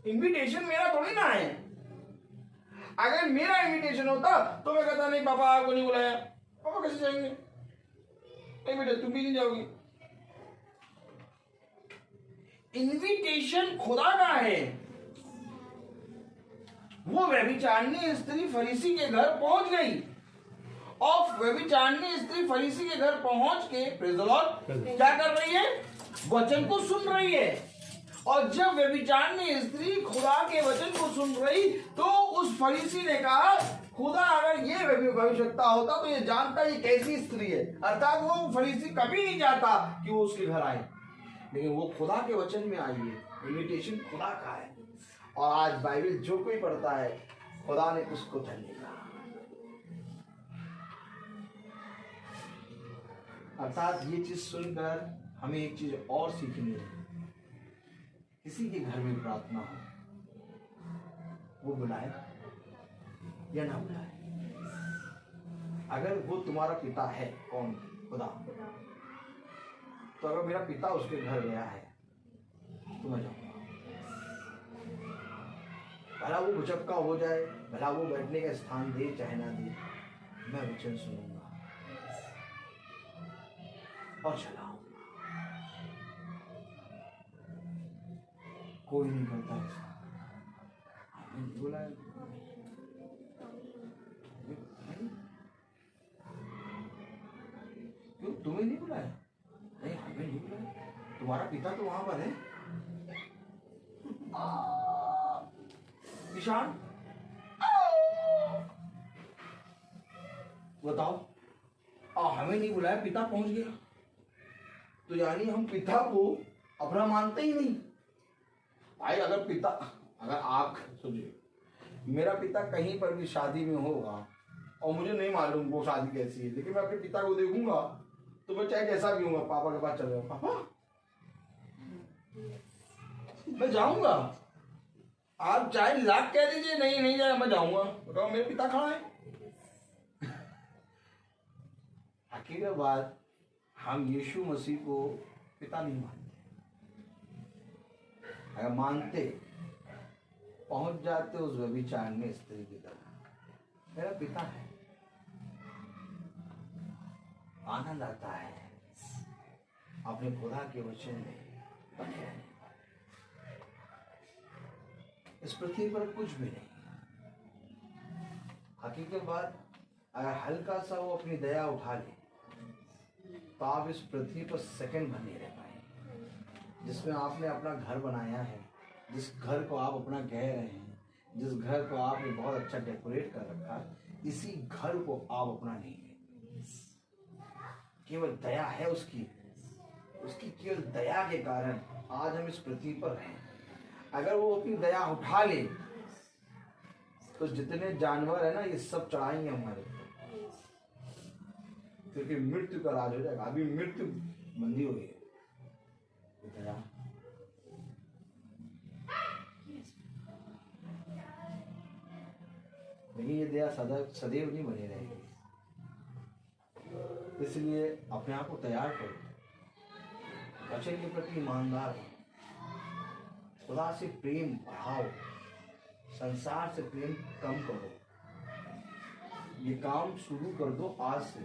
इनविटेशन मेरा थोड़ी ना है। अगर मेरा इनविटेशन होता तो मैं कहता नहीं पापा आपको नहीं बुलाया। पापा कैसे जाएंगे? नहीं बेटा तुम भी नहीं जाओगी। इनविटेशन खुदा का है। वो व्यभिचारिणी स्त्री फरीसी के घर पहुंच गई और व्यभिचारिणी स्त्री फरीसी के घर पहुंच के प्रेज़ द लॉर्ड क्या कर रही है? वचन को सुन रही है। और जब व्यभिचारिणी स्त्री खुदा के वचन को सुन रही तो उस फरीसी ने कहा खुदा अगर ये भविष्यवक्ता होता तो ये जानता ये कैसी स्त्री है। अर्थात वो फरीसी कभी नहीं चाहता कि वो उसके घर आए, लेकिन वो खुदा के वचन में आई है, इमिटेशन खुदा का है। और आज बाइबल जो कोई पढ़ता है, खुदा ने उसको धन्य कहा। अर्थात ये चीज सुनकर हमें एक चीज और सीखनी है, किसी के घर में प्रार्थना हो, वो बुलाए या ना बुलाए। अगर वो तुम्हारा पिता है, कौन? खुदा। तो अगर मेरा पिता उसके घर गया है तो मैं जाऊंगा, भला वो भुचक्का हो जाए, भला वो बैठने का स्थान दे चाहे ना दे, मैं वचन सुनूंगा और चलाऊंगा। कोई नहीं करता ऐसा। आपने नहीं बोला है? क्यों तुम्हें नहीं बुलाया? नहीं, हमें नहीं बुलाया। तुम्हारा पिता तो वहां पर है। ईशान, बताओ, हमें नहीं बुलाया, पिता पहुंच गया। तो यानी हम पिता को अपना मानते ही नहीं। भाई अगर आप सोचिए, मेरा पिता कहीं पर भी शादी में होगा और मुझे नहीं मालूम वो शादी कैसी है, लेकिन मैं अपने पिता को देखूंगा तो मैं चाहे कैसा भी हूँ, पापा के पास चल जाऊँ, पापा मैं जाऊंगा। आप चाहे लाख कह दीजिए, नहीं नहीं जाए, मैं जाऊंगा। बताओ, मेरे पिता खड़ा है। हकीकत बात, हम यीशु मसीह को पिता नहीं मानते। अगर मानते, पहुंच जाते उस व्यभिचारिणी स्त्री की तरह। मेरा पिता है। आनंद आता है अपने खुदा के वचन में बने रहने। इस पृथ्वी पर कुछ भी नहीं। हकीकत बात, अगर हल्का सा वो अपनी दया उठा ले तो आप इस पृथ्वी पर सेकंड भर नहीं रह पाए। जिसमें आपने अपना घर बनाया है, जिस घर को आप अपना कह रहे हैं, जिस घर को आपने बहुत अच्छा डेकोरेट कर रखा है, इसी घर को आप अपना नहीं लेंगे। केवल दया है उसकी केवल दया के कारण आज हम इस पृथ्वी पर हैं। अगर वो अपनी दया उठा ले तो जितने जानवर है ना, ये सब चढ़ाएंगे हमारे ऊपर, क्योंकि मृत्यु का राज हो जाएगा। अभी मृत्यु बंदी हो गई है। दया लेकिन ये दया सदैव नहीं बनी रहेगी। इसलिए अपने आप को तैयार करो, वचन के प्रति ईमानदार हो, खुदा से प्रेम बढ़ाओ, संसार से प्रेम कम करो। ये काम शुरू कर दो आज से।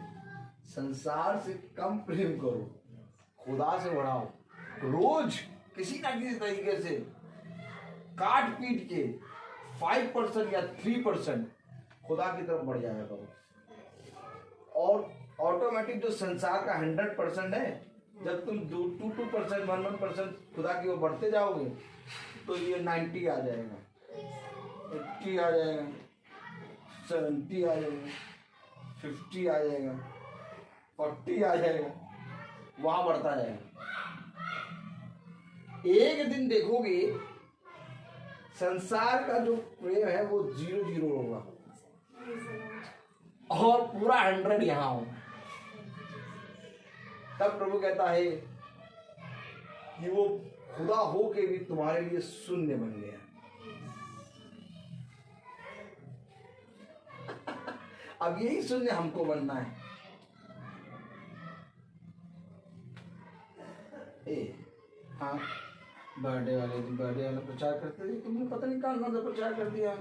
संसार से कम प्रेम करो, खुदा से बढ़ाओ। रोज किसी ना किसी तरीके से काट पीट के 5% या 3% खुदा की तरफ बढ़ जाया करो। और ऑटोमेटिक जो संसार का 100% है, जब तुम 2% 1% खुदा की ओर बढ़ते जाओगे तो ये 90 आ जाएगा, 80 आ जाएगा, 70 आ जाएगा, 50 आ जाएगा, 40 आ जाएगा, वहां बढ़ता जाएगा। एक दिन देखोगे संसार का जो प्रेम है वो 0 होगा और पूरा 100 यहां हो। तब प्रभु कहता है कि वो खुदा हो के भी तुम्हारे लिए शून्य बन गया। अब यही शून्य हमको बनना है। हाँ, बर्थडे वाले दिन बर्थडे वाला प्रचार करते थे, तुमने पता नहीं कहाँ से प्रचार कर दिया।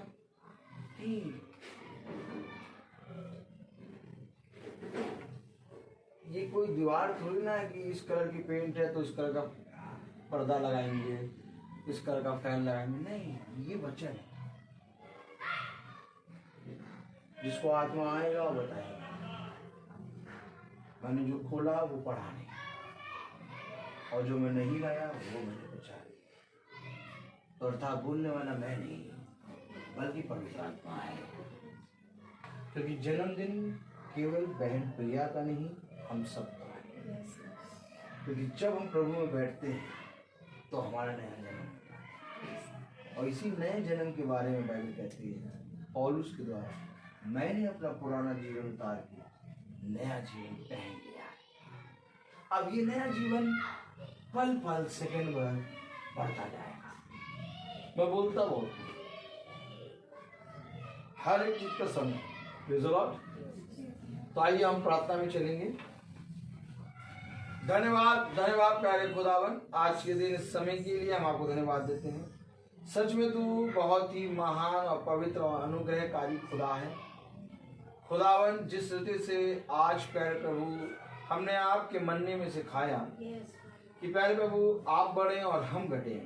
ये कोई दीवार थोड़ी ना है कि इस कलर की पेंट है तो इस कलर का पर्दा लगाएंगे, इस कलर का फैन लगाएंगे। नहीं, ये वचन है। जिसको आत्मा आएगा वो बताएगा। मैंने जो खोला वो पढ़ा नहीं, और जो मैं नहीं लाया वो मैंने प्रचार किया। तो अर्थात बोलने वाला मैं नहीं बल्कि पवित्र आत्मा है। क्योंकि जन्मदिन केवल बहन प्रिया का नहीं, हम सब का है। क्योंकि जब हम प्रभु में बैठते हैं तो हमारा नया जन्म होता है। और इसी नए जन्म के बारे में बाइबल कहती है पौलुस के द्वारा, मैंने अपना पुराना जीवन उतार के नया जीवन पहन लिया। अब ये नया जीवन पल पल सेकंड भर बढ़ता जाएगा। मैं बोलता बहुत हूं, हर एक चीज का समय। Praise the Lord। तो आइए हम प्रार्थना में चलेंगे। धन्यवाद धन्यवाद प्यारे खुदावन, आज के दिन इस समय के लिए हम आपको धन्यवाद देते हैं। सच में तू बहुत ही महान और पवित्र और अनुग्रहकारी खुदा है। खुदावन, जिस रीति से आज प्यारे प्रभु हमने आपके मन्ने में से खाया कि प्यारे प्रभु आप बढ़े और हम घटे,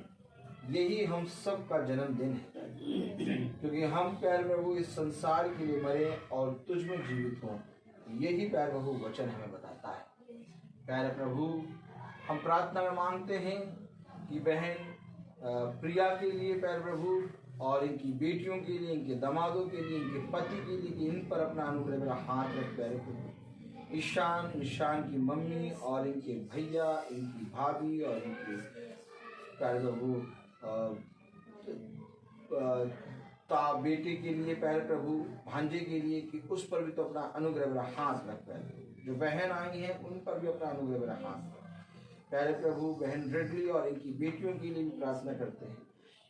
यही हम सब का जन्मदिन है। क्योंकि हम प्यारे प्रभु इस संसार के लिए मरे और तुझ में जीवित हों, यही प्यारे प्रभु वचन हमें बताता है। प्यारे प्रभु, हम प्रार्थना में मांगते हैं कि बहन प्रिया के लिए प्यारे प्रभु और इनकी बेटियों के लिए, इनके दामादों के लिए, इनके पति के लिए, कि इन पर अपना अनुग्रह मेरा हाथ रख प्यारे प्रभु। ईशान की मम्मी और इनके भैया, इनकी भाभी और इनके प्यारे प्रभु बेटे के लिए प्यारे प्रभु, भांजे के लिए, कि उस पर भी तो अपना अनुग्रह मेरा हाथ रख प्यारे। जो बहन आई हैं उन पर भी अपना अनुग्रह मेरा हाथ प्यारे प्रभु। बहन रेडली और इनकी बेटियों के लिए भी प्रार्थना करते हैं।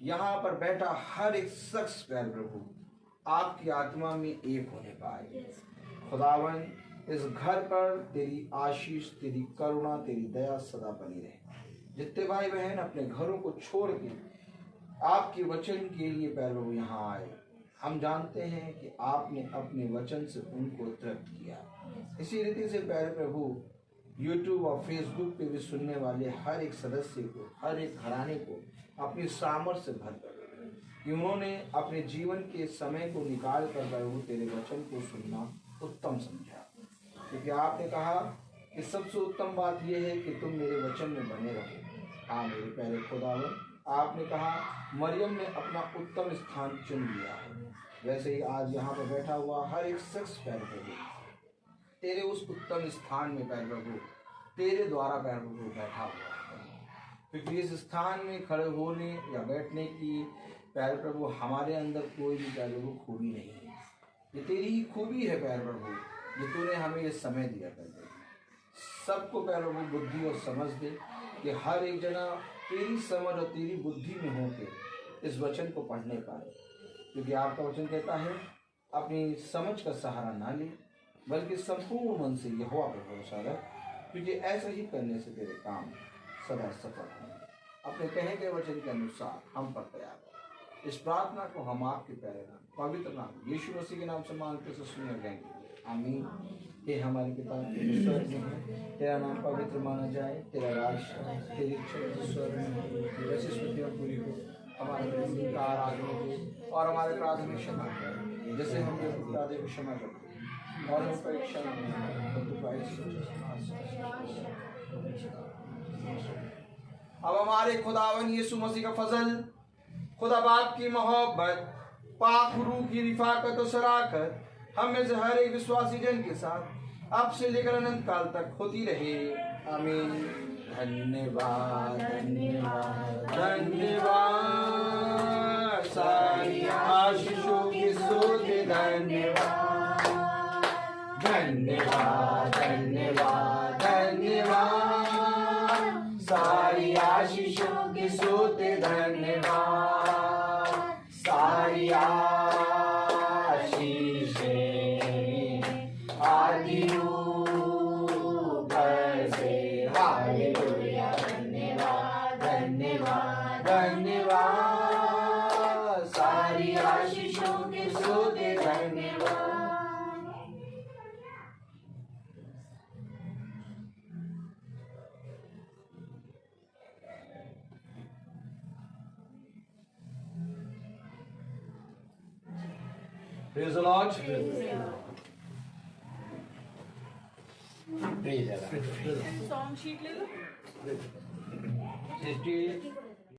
यहाँ पर बैठा हर एक शख्स प्यारे प्रभु आपकी आत्मा में एक होने पाए। खुदावन, इस घर पर तेरी आशीष, तेरी करुणा, तेरी दया सदा बनी रहे। जितने भाई बहन अपने घरों को छोड़ के आपके वचन के लिए प्यारे प्रभु यहाँ आए, हम जानते हैं कि आपने अपने वचन से उनको तृप्त किया। इसी रीति से प्यारे प्रभु YouTube और Facebook पे भी सुनने वाले हर एक सदस्य को, हर एक घराने को अपनी सामर्थ्य से भर कर, कि उन्होंने अपने जीवन के समय को निकाल कर प्रभु तेरे वचन को सुनना उत्तम समझा। क्योंकि आपने कहा कि सबसे उत्तम बात यह है कि तुम मेरे वचन में बने रहो। हाँ मेरे प्यारे खुदावन, आपने कहा मरियम ने अपना उत्तम स्थान चुन लिया है, वैसे ही आज यहाँ पर बैठा हुआ हर एक शख्स प्यारे प्रभु तेरे उस उत्तम स्थान में प्यारे प्रभु तेरे द्वारा प्यारे प्रभु बैठा हुआ है। क्योंकि इस स्थान में खड़े होने या बैठने की प्यारे प्रभु हमारे अंदर कोई भी प्यारे प्रभु खूबी नहीं है। ये तेरी ही खूबी है प्यारे प्रभु, जो तूने हमें ये समय दिया कर दे। सबको प्यारे प्रभु बुद्धि और समझ दे कि हर एक जना तेरी समझ और तेरी बुद्धि में होकर इस वचन को पढ़ने पाए। क्योंकि आपका वचन कहता है अपनी समझ का सहारा ना ले, बल्कि संपूर्ण मन से यहोवा पर भरोसा रख, क्योंकि ऐसा ही करने से तेरे काम सदा सफल होंगे। अपने कहे गए वचन के अनुसार हम पर तैयार हो। इस प्रार्थना को हम आपके प्यारे नाम, पवित्र नाम यीशु मसीह के नाम से मांगते से सुने रहेंगे। आमीन। हे हमारे पिता जो स्वर्ग में है, तेरा नाम पवित्र माना जाए, तेरा राज्य आए, तेरी इच्छा स्वर्ग में हो वैसे स्मृति में पूरी हो। हमारे का आराधना हो और हमारे प्रार्थना क्षमा करें, जैसे हम अपराधी को क्षमा करते हैं, और हम परीक्षा अब हमारे खुदावन यीशु मसीह का फजल, खुदा बाप की मोहब्बत, पाक रूह की रिफाकत और शराकत हम में से हर एक विश्वासी जन के साथ अब से लेकर अनंत काल तक होती रहे। आमीन। धन्यवाद धन्यवाद धन्यवाद, सारी आशीषों की स्तुति धन्यवाद धन्यवाद धन्यवाद धन्यवाद, सारी आशीषों की स्तुति धन्यवाद, सारी Praise the Lord. Praise the Lord. Song sheet ले लो। Sister,